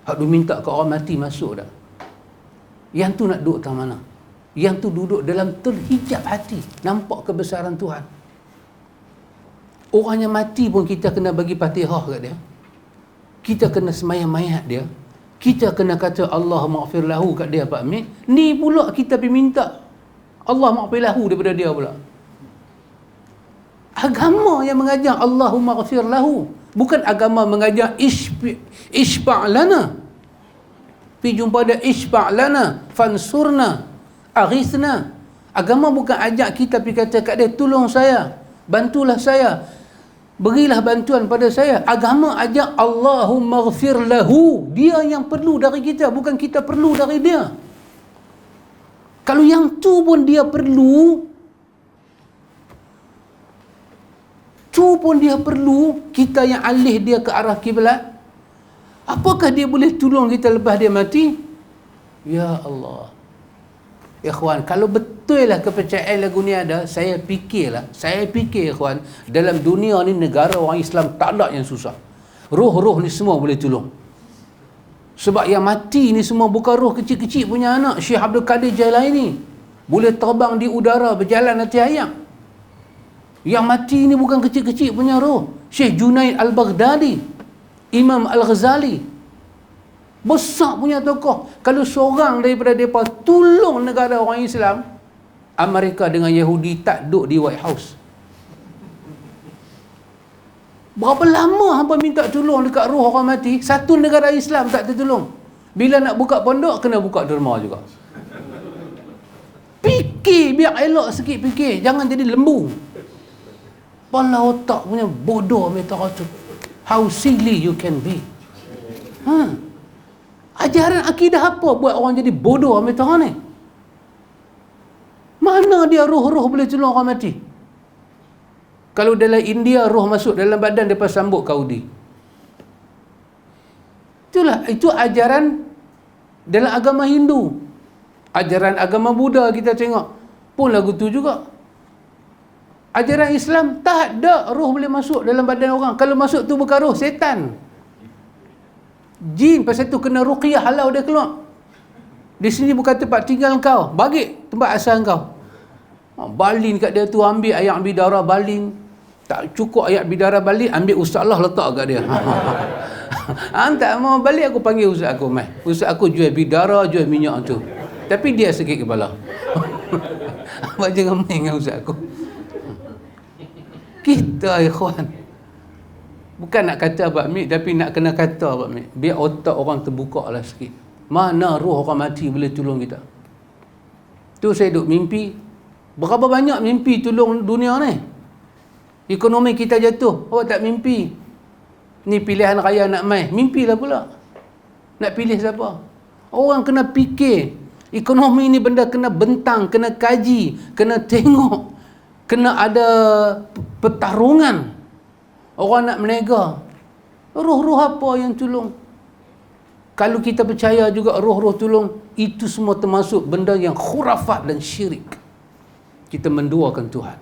Hak duk minta ke orang mati masuk tak? Yang tu nak duduk tang mana? Yang tu duduk dalam terhijab hati, nampak kebesaran Tuhan. Orang yang mati pun kita kena bagi Fatihah kat dia. Kita kena semayang mayat dia. Kita kena kata Allah maghfir lahu kat dia, Pak Amir. Ni pula kita pergi minta Allah maghfir lahu daripada dia pula. Agama yang mengajar Allahumma ghafir lahu, bukan agama mengajar ispa' lana. Pergi jumpa dia, ispa' lana, fansurna, aghithna. Agama bukan ajak kita pergi kata kat dia, tolong saya, bantulah saya, berilah bantuan pada saya. Agama ajak Allahumma ghafir lahu. Dia yang perlu dari kita, bukan kita perlu dari dia. Kalau yang tu pun dia perlu, kita yang alih dia ke arah kiblat, apakah dia boleh tolong kita lepas dia mati? Ya Allah. Ikhwan, kalau betul lah kepercayaan lagu ni ada, saya fikir ikhwan, dalam dunia ni negara orang Islam tak ada yang susah. Roh-roh ni semua boleh tolong. Sebab yang mati ni semua bukan roh kecil-kecil punya anak. Syekh Abdul Qadir Jailani boleh terbang di udara, berjalan atas ayam. Yang mati ni bukan kecil-kecil punya roh. Syekh Junaid Al-Baghdadi, Imam Al-Ghazali, besar punya tokoh. Kalau seorang daripada mereka tolong negara orang Islam, Amerika dengan Yahudi tak duduk di White House. Berapa lama hampa minta tolong dekat roh orang mati, satu negara Islam tak tertolong. Bila nak buka pondok, kena buka derma juga. Fikir, biar elok sikit fikir, jangan jadi lembu. Kepala otak punya bodoh mereka tu. How silly you can be. Ajaran akidah apa buat orang jadi bodoh mereka ni? Mana dia roh-roh boleh tolong orang mati? Kalau dalam India roh masuk dalam badan, mereka sambut kaudi. Itu ajaran dalam agama Hindu. Ajaran agama Buddha kita tengok pun lagu tu juga. Ajaran Islam tak ada roh boleh masuk dalam badan orang. Kalau masuk tu bukan roh, setan, jin. Pasal tu kena ruqyah halau dia keluar. Di sini bukan tempat tinggal kau, bagi tempat asal kau. Balin kat dia tu, ambil ayat bidara balin. Tak cukup ayat bidara balin, ambil ustaz Allah letak kat dia. Tak mau balik, aku panggil ustaz aku, mai. Ustaz aku jual bidara, jual minyak tu. Tapi dia sakit kepala. Abang jangan main dengan ustaz aku. Kita ikhwan, bukan nak kata Abang Mik, tapi nak kena kata Abang Mik, biar otak orang terbuka lah sikit. Mana roh orang mati boleh tolong kita. Tu saya duk mimpi. Berapa banyak mimpi tolong dunia ni. Ekonomi kita jatuh, awak tak mimpi. Ni pilihan raya nak mai, mimpilah pula. Nak pilih siapa? Orang kena fikir. Ekonomi ni benda kena bentang, kena kaji, kena tengok, kena ada pertarungan. Orang nak menega. Roh-roh apa yang tolong? Kalau kita percaya juga roh-roh tolong, itu semua termasuk benda yang khurafat dan syirik. Kita menduakan Tuhan.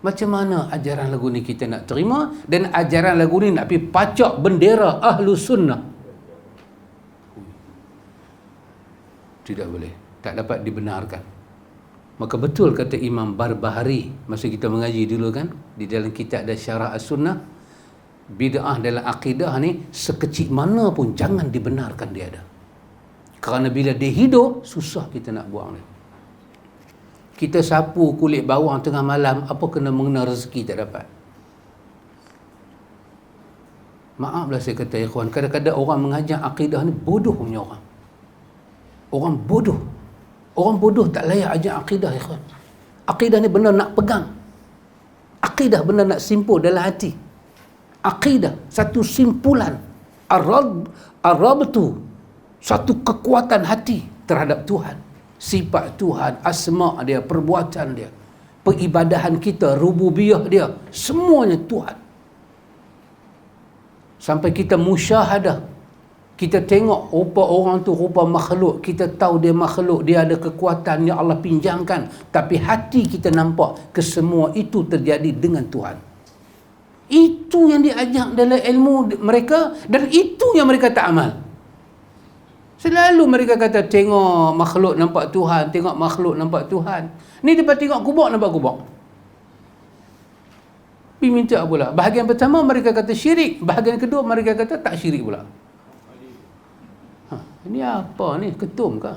Macam mana ajaran lagu ni kita nak terima, dan ajaran lagu ni nak pergi pacak bendera Ahlus Sunnah? Tidak boleh, tak dapat dibenarkan. Maka betul kata Imam Barbahari masa kita mengaji dulu kan, di dalam kitab ada Syarah As-Sunnah, bid'ah dalam akidah ni sekecil mana pun jangan dibenarkan dia ada. Kerana bila dia hidup, susah kita nak buang dia. Kita sapu kulit bawang tengah malam, apa kena mengena rezeki tak dapat? Maaflah saya kata ikhwan, kadang-kadang orang mengajar akidah ni bodoh punya orang. Orang bodoh. Orang bodoh tak layak ajar akidah ikhwan. Akidah ni benda nak pegang. Akidah benda nak simpul dalam hati. Akidah satu simpulan. Ar-rabtu, satu kekuatan hati terhadap Tuhan. Sifat Tuhan, asma' dia, perbuatan dia, peribadahan kita, rububiyah dia, semuanya Tuhan. Sampai kita musyahadah, kita tengok rupa orang tu rupa makhluk, kita tahu dia makhluk, dia ada kekuatan yang Allah pinjamkan, tapi hati kita nampak kesemua itu terjadi dengan Tuhan. Itu yang diajak dalam ilmu mereka, dan itu yang mereka tak amal. Selalu mereka kata tengok makhluk nampak Tuhan, tengok makhluk nampak Tuhan. Ni dia tengok kubur nampak kubur. Pergi minta pula. Bahagian pertama mereka kata syirik, bahagian kedua mereka kata tak syirik pula. Ini apa ni? Ketum ke?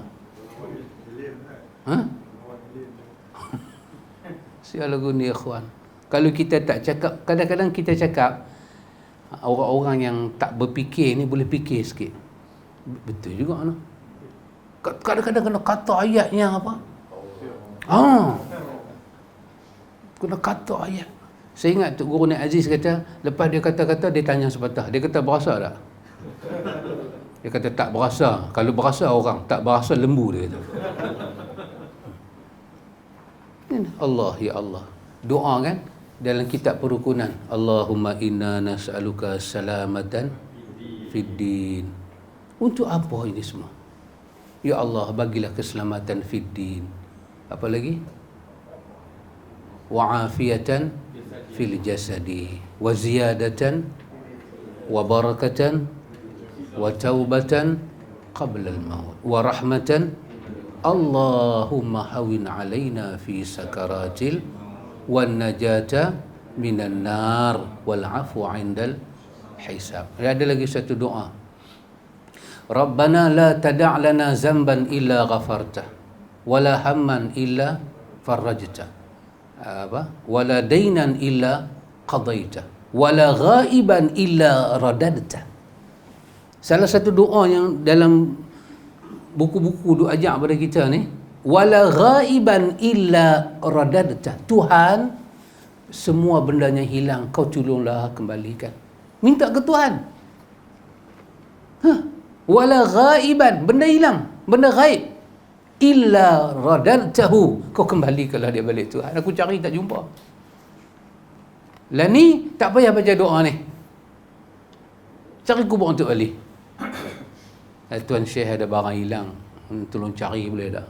Sial lagu ni ikhwan. Kalau kita tak cakap, kadang-kadang kita cakap orang-orang yang tak berfikir ni boleh fikir sikit. Betul juga no. Kadang-kadang kena kata ayatnya apa? Kena kata ayat. Saya ingat Tok Guru Nik Aziz kata, lepas dia kata-kata, dia tanya sepatah. Dia kata berasa tak? Dia kata tak berasa. Kalau berasa orang, tak berasa lembu, dia kata. Allah ya Allah. Doa kan dalam kitab perukunan, Allahumma inna nas'aluka salamatan fid din. Untuk apa ini semua? Ya Allah, bagilah keselamatan fid din. Apa lagi? Wa afiyatan fil jasadi, wa ziyadatan, wa barakatan, wa taubatan qabla al-maut, wa rahmatan. Allahumma hawin alaina fi sakaratil, wan najata minan nar, wal afu indal hisab. Ada lagi satu doa. Rabbana la tada' lana zamban illa ghafartah, wala hamman illa farajtah, wala dainan illa qadaitah, wala ghaiban illa radadtah. Salah satu doa yang dalam buku-buku doa ajak pada kita ni, wala ghaiban illa radadtah. Tuhan, semua bendanya hilang, kau tolonglah kembalikan. Minta ke Tuhan. Wala ghaiban, benda hilang, benda ghaib, illa radadtahu, kau kembalikanlah dia balik Tuhan. Aku cari tak jumpa. Lah ni tak payah baca doa ni, cari kubur untuk balik. Tuan Syekh ada barang hilang, tolong cari boleh tak?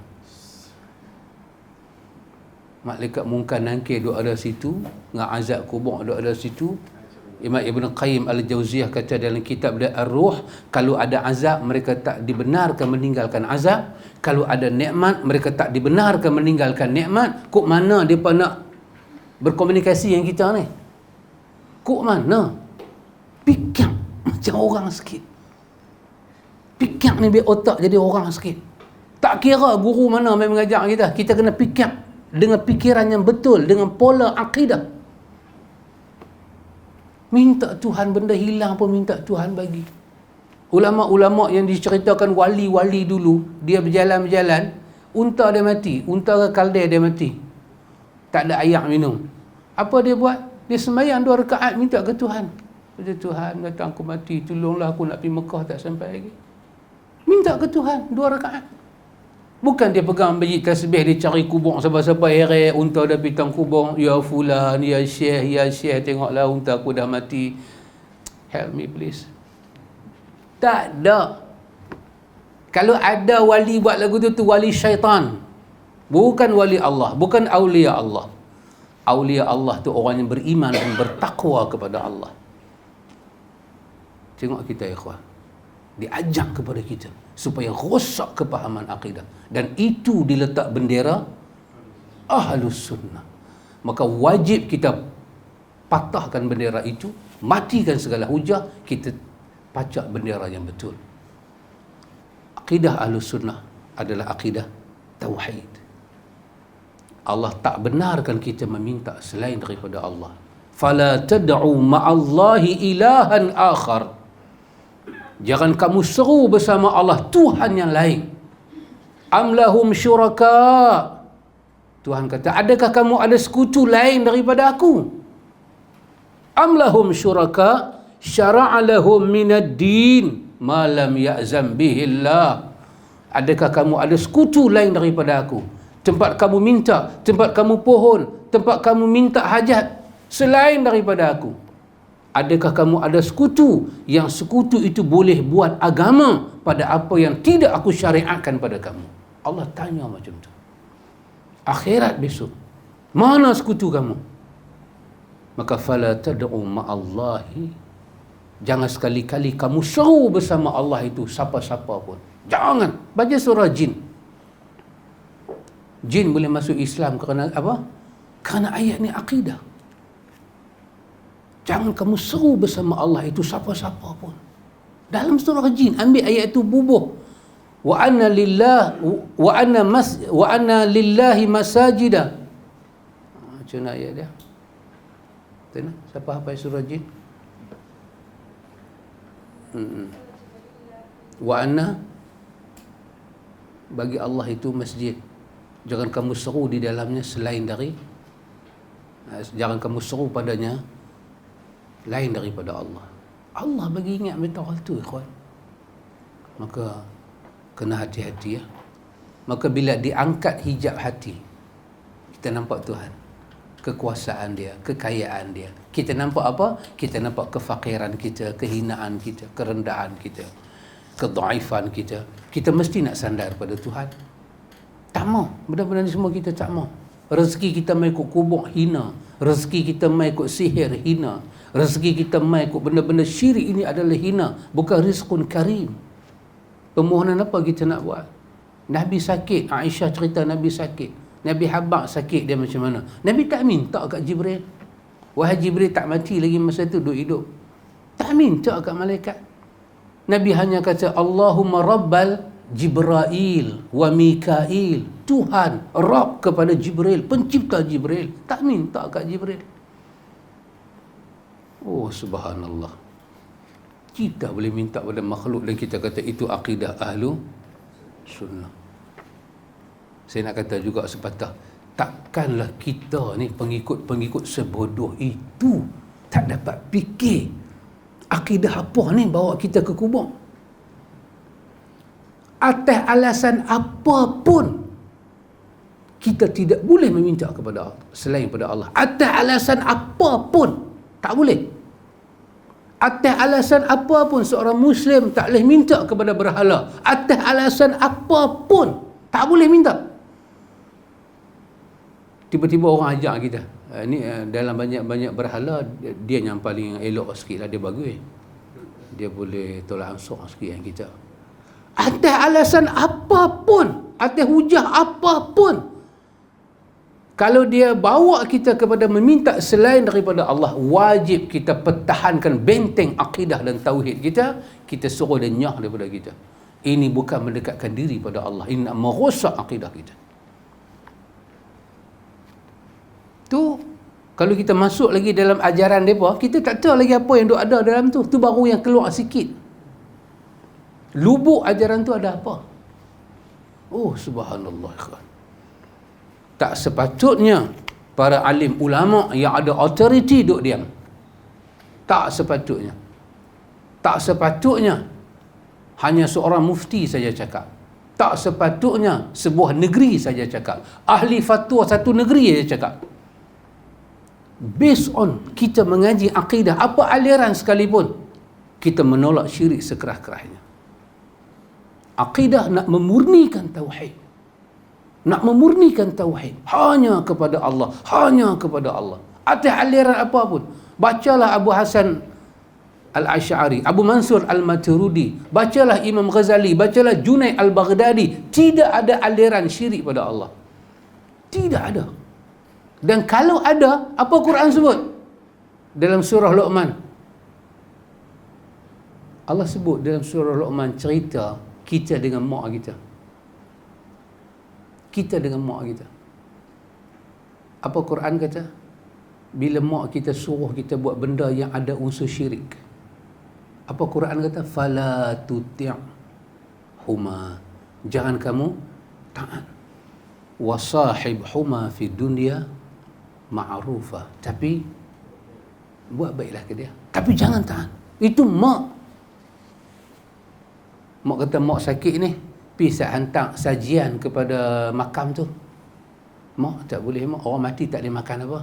Malaikat Munkar Nakir duk ada situ, dengan azab kubur duk ada situ. Imam Ibn Qayyim Al-Jauziyah kata dalam kitab dia Ar-Ruh, kalau ada azab mereka tak dibenarkan meninggalkan azab, kalau ada nikmat mereka tak dibenarkan meninggalkan nikmat. Kok mana depa nak berkomunikasi yang kita ni? Kok mana? Pikir macam orang sikit. Fikir ni biar otak jadi orang sikit. Tak kira guru mana main mengajar kita, kita kena fikir dengan fikiran yang betul, dengan pola akidah. Minta Tuhan benda hilang pun minta Tuhan bagi. Ulama-ulama yang diceritakan wali-wali dulu, dia berjalan-berjalan, unta dia mati, unta ke kaldai dia mati. Tak ada air minum. Apa dia buat? Dia sembahyang 2 rakaat minta ke Tuhan. Kata Tuhan, datang aku mati, tolonglah aku nak pergi Mekah tak sampai lagi. Minta ke Tuhan 2 rakaat. Bukan dia pegang biji tasbih, dia cari kubur siapa-siapa heret, unta dah pitang kubur, ya fulan, ya syekh, tengoklah unta aku dah mati. Help me please. Tak ada. Kalau ada wali buat lagu tu wali syaitan. Bukan wali Allah, bukan aulia Allah. Aulia Allah tu orang yang beriman dan bertakwa kepada Allah. Tengok kita ikhwan, diajak kepada kita supaya rosak kepahaman akidah, dan itu diletak bendera Ahlus Sunnah. Maka wajib kita patahkan bendera itu, matikan segala hujah, kita pacak bendera yang betul. Akidah Ahlus Sunnah adalah akidah tauhid. Allah tak benarkan kita meminta selain daripada Allah. Fala tad'u ma'allahi ilahan akhar. Jangan kamu seru bersama Allah Tuhan yang lain. Am lahum syuraka. Tuhan kata, adakah kamu ada sekutu lain daripada aku? Am lahum syuraka syara'a lahum minad din ma lam ya'zam bihi Allah. Adakah kamu ada sekutu lain daripada aku? Tempat kamu minta, tempat kamu pohon, tempat kamu minta hajat selain daripada aku. Adakah kamu ada sekutu yang sekutu itu boleh buat agama pada apa yang tidak aku syariatkan pada kamu? Allah tanya macam tu. Akhirat besok, mana sekutu kamu? Maka fala tad'u ma'allahi, jangan sekali-kali kamu seru bersama Allah itu siapa-siapa pun. Jangan. Baca surah Jin. Jin boleh masuk Islam kerana apa? Kerana ayat ni akidah. Jangan kamu seru bersama Allah itu siapa-siapa pun. Dalam surah Jin, ambil ayat itu bubuh. Wa anna lillahi masajida. Macam mana ayat dia? Tengok, siapa hafal surah Jin? Wa anna, bagi Allah itu masjid. Jangan kamu seru di dalamnya selain dari, jangan kamu seru padanya lain daripada Allah. Allah bagi ingat betul hal tu, ikhwan. Maka kena hati-hati ya. Maka bila diangkat hijab hati, kita nampak Tuhan, kekuasaan dia, kekayaan dia. Kita nampak apa? Kita nampak kefakiran kita, kehinaan kita, kerendahan kita, kedhaifan kita. Kita mesti nak sandar pada Tuhan. Tak mau. Benda-benda ni semua kita tak mau. Rezeki kita mai ikut kubur, hina. Rezeki kita mai ikut sihir, hina. Rezeki kita mai ikut benda-benda syirik, ini adalah hina. Bukan rizqun karim. Permohonan apa kita nak buat? Nabi sakit. Aisyah cerita Nabi sakit. Nabi habaq sakit dia macam mana? Nabi tak minta kat Jibril. Wahai Jibril, tak mati lagi masa tu, duduk hidup. Tak minta kat malaikat. Nabi hanya kata, Allahumma rabbal Jibrail wa Mikail. Tuhan, Rabb kepada Jibril, pencipta Jibril. Tak minta kat Jibril. Oh subhanallah. Kita boleh minta pada makhluk dan kita kata itu akidah Ahlu Sunnah. Saya nak kata juga sepatah, takkanlah kita ni pengikut-pengikut sebodoh itu tak dapat fikir akidah apa ni bawa kita ke kubur. Atas alasan apapun kita tidak boleh meminta kepada Allah selain pada Allah. Atas alasan apapun tak boleh. Atas alasan apapun seorang Muslim tak boleh minta kepada berhala. Atas alasan apapun tak boleh minta. Tiba-tiba orang ajak kita, dalam banyak-banyak berhala, dia yang paling elok sikit lah, dia bagus. Dia boleh tolak ansur sikit yang kita. Atas alasan apapun, atas hujah apapun, kalau dia bawa kita kepada meminta selain daripada Allah, wajib kita pertahankan benteng akidah dan tauhid kita. Kita suruh dia nyah daripada kita. Ini bukan mendekatkan diri pada Allah, ini nak merosak akidah kita. Tu kalau kita masuk lagi dalam ajaran mereka, kita tak tahu lagi apa yang ada dalam tu. Tu baru yang keluar sikit. Lubuk ajaran tu ada apa? Oh, subhanallah. Tak sepatutnya para alim ulama yang ada authority duk diam. Tak sepatutnya. Tak sepatutnya hanya seorang mufti saja cakap. Tak sepatutnya sebuah negeri saja cakap. Ahli fatwa satu negeri saja cakap. Based on kita mengaji akidah, apa aliran sekalipun, kita menolak syirik sekerah-kerahnya. Akidah nak memurnikan tauhid. Nak memurnikan tauhid hanya kepada Allah, hanya kepada Allah. Atas aliran apa pun. Bacalah Abu Hasan Al-Asy'ari, Abu Mansur Al-Maturidi, bacalah Imam Ghazali, bacalah Junaid Al-Baghdadi. Tidak ada aliran syirik pada Allah. Tidak ada. Dan kalau ada, apa Quran sebut? Dalam surah Luqman. Allah sebut dalam surah Luqman cerita kita dengan mak kita. Kita dengan mak kita. Apa Quran kata? Bila mak kita suruh kita buat benda yang ada unsur syirik. Apa Quran kata? Fala tuti'huma. Jangan kamu taat. Wasahibhuma fi dunya ma'rufah. Tapi buat baiklah ke dia. Tapi jangan taat. Itu mak. Mak kata mak sakit ni, pergi hantar sajian kepada makam tu. Mak tak boleh mak. Orang mati tak boleh makan apa.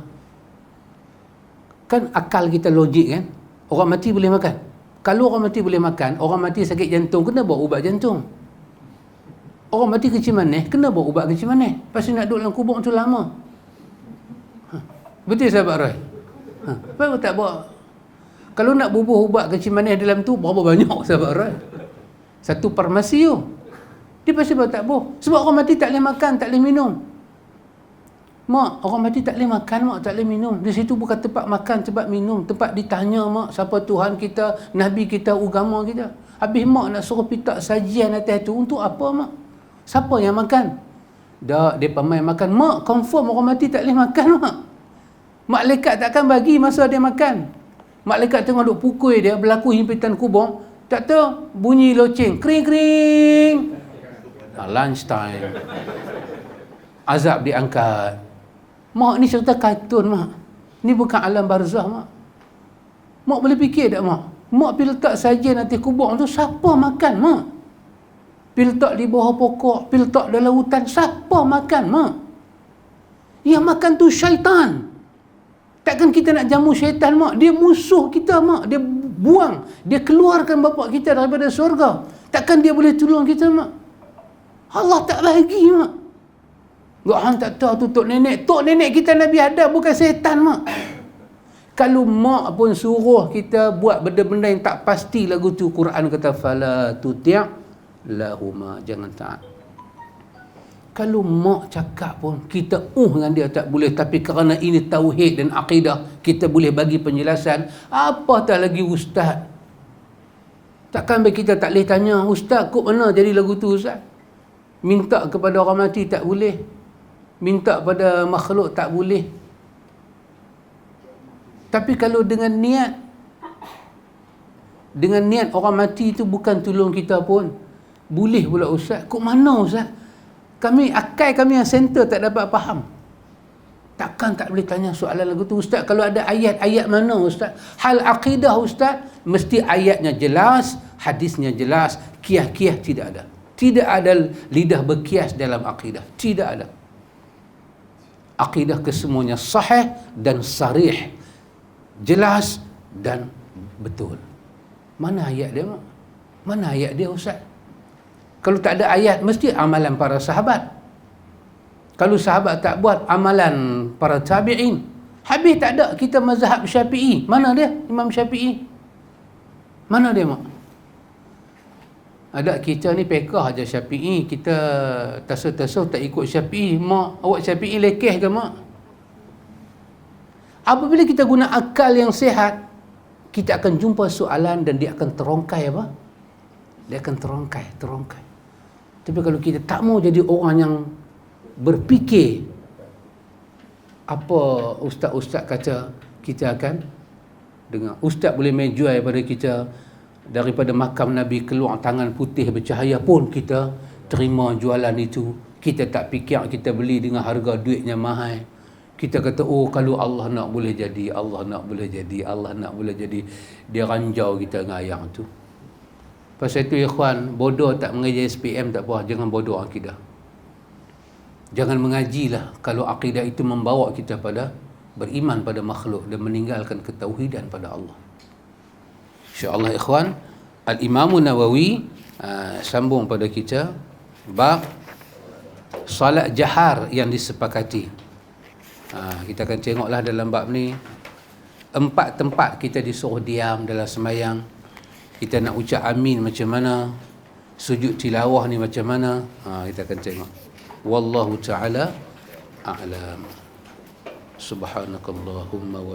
Kan akal kita logik kan. Orang mati boleh makan. Kalau orang mati boleh makan, orang mati sakit jantung, kena bawa ubat jantung. Orang mati kecil manis, kena bawa ubat kecil manis. Pasal nak duduk dalam kubur tu lama. Betul sahabat Roy? Kenapa tak bawa? Kalau nak bubuh ubat kecil manis dalam tu, berapa banyak sahabat Roy? Satu farmasi tu. Dia pasti tak buh. Sebab orang mati tak boleh makan, tak boleh minum. Mak, orang mati tak boleh makan, mak, tak boleh minum. Di situ bukan tempat makan, tempat minum. Tempat ditanya, mak, siapa Tuhan kita, Nabi kita, agama kita. Habis mak nak suruh pitak sajian atas tu, untuk apa, mak? Siapa yang makan? Dah, dia pemain makan. Mak, confirm orang mati tak boleh makan, mak. Malaikat takkan bagi masa dia makan. Malaikat tengah duk pukul dia, berlaku himpitan kubur. Tak tahu, bunyi loceng. Kering-kering. Lunch time. Azab diangkat. Mak, ni cerita kartun, mak. Ni bukan alam barzah, mak. Mak boleh fikir tak, mak? Mak pergi letak sajian atas kubur tu, siapa makan, mak? Pergi letak di bawah pokok, pergi letak dalam hutan, siapa makan, mak? Yang makan tu syaitan. Takkan kita nak jamu syaitan, mak? Dia musuh kita, mak. Dia buang, dia keluarkan bapak kita daripada surga. Takkan dia boleh tolong kita, mak? Allah tak bagi, mak. Gak hang tak tahu tu tok nenek. Tok nenek kita Nabi Adam bukan setan, mak. Kalau mak pun suruh kita buat benda-benda yang tak pasti lagu tu, Quran kata fala tuti' lahuma, jangan taat. Kalau mak cakap pun kita dengan dia tak boleh, tapi kerana ini tauhid dan akidah, kita boleh bagi penjelasan. Apa tak lagi ustaz? Takkan kita tak boleh tanya, ustaz kok mana jadi lagu tu, ustaz? Minta kepada orang mati tak boleh. Minta pada makhluk tak boleh. Tapi kalau dengan niat orang mati itu bukan tolong kita pun, boleh pula, ustaz. Kok mana, ustaz? Akal kami yang center tak dapat faham. Takkan tak boleh tanya soalan lagu tu, ustaz. Kalau ada ayat mana, ustaz? Hal akidah, ustaz, mesti ayatnya jelas, hadisnya jelas. Kias-kias tidak ada. Tidak ada lidah berkias dalam akidah. Tidak ada. Akidah kesemuanya sahih dan sarih, jelas dan betul. Mana ayat dia, mak? Mana ayat dia, ustaz? Kalau tak ada ayat, mesti amalan para sahabat. Kalau sahabat tak buat, amalan para tabi'in. Habis tak ada kita mazhab Syafi'i. Mana dia Imam Syafi'i? Mana dia mak? Ada kita ni pekah aja Syafi'i, kita tasawuf tak ikut Syafi'i. Mak, awak Syafi'i lekeh ke mak? Apabila kita guna akal yang sihat, kita akan jumpa soalan dan dia akan terongkai apa? Dia akan terongkai. Tapi kalau kita tak mau jadi orang yang berfikir apa ustaz-ustaz kata, kita akan dengar. Ustaz boleh menjual pada kita daripada makam Nabi keluar tangan putih bercahaya pun kita terima jualan itu. Kita tak fikir kita beli dengan harga duitnya mahal. Kita kata, oh kalau Allah nak boleh jadi, Allah nak boleh jadi, Allah nak boleh jadi. Dia ranjau kita dengan ayam tu. Pasal itu ikhwan, bodoh tak mengaji SPM tak apa, jangan bodoh akidah. Jangan mengajilah kalau akidah itu membawa kita pada beriman pada makhluk dan meninggalkan ketauhidan pada Allah. InsyaAllah ikhwan, Al-Imam Nawawi sambung pada kita bab salat jahar yang disepakati. Kita akan tengoklah dalam bab ni 4 tempat kita disuruh diam dalam sembahyang. Kita nak ucap amin macam mana, sujud tilawah ni macam mana, kita akan tengok. Wallahu ta'ala a'lam. Subhanakallahumma wa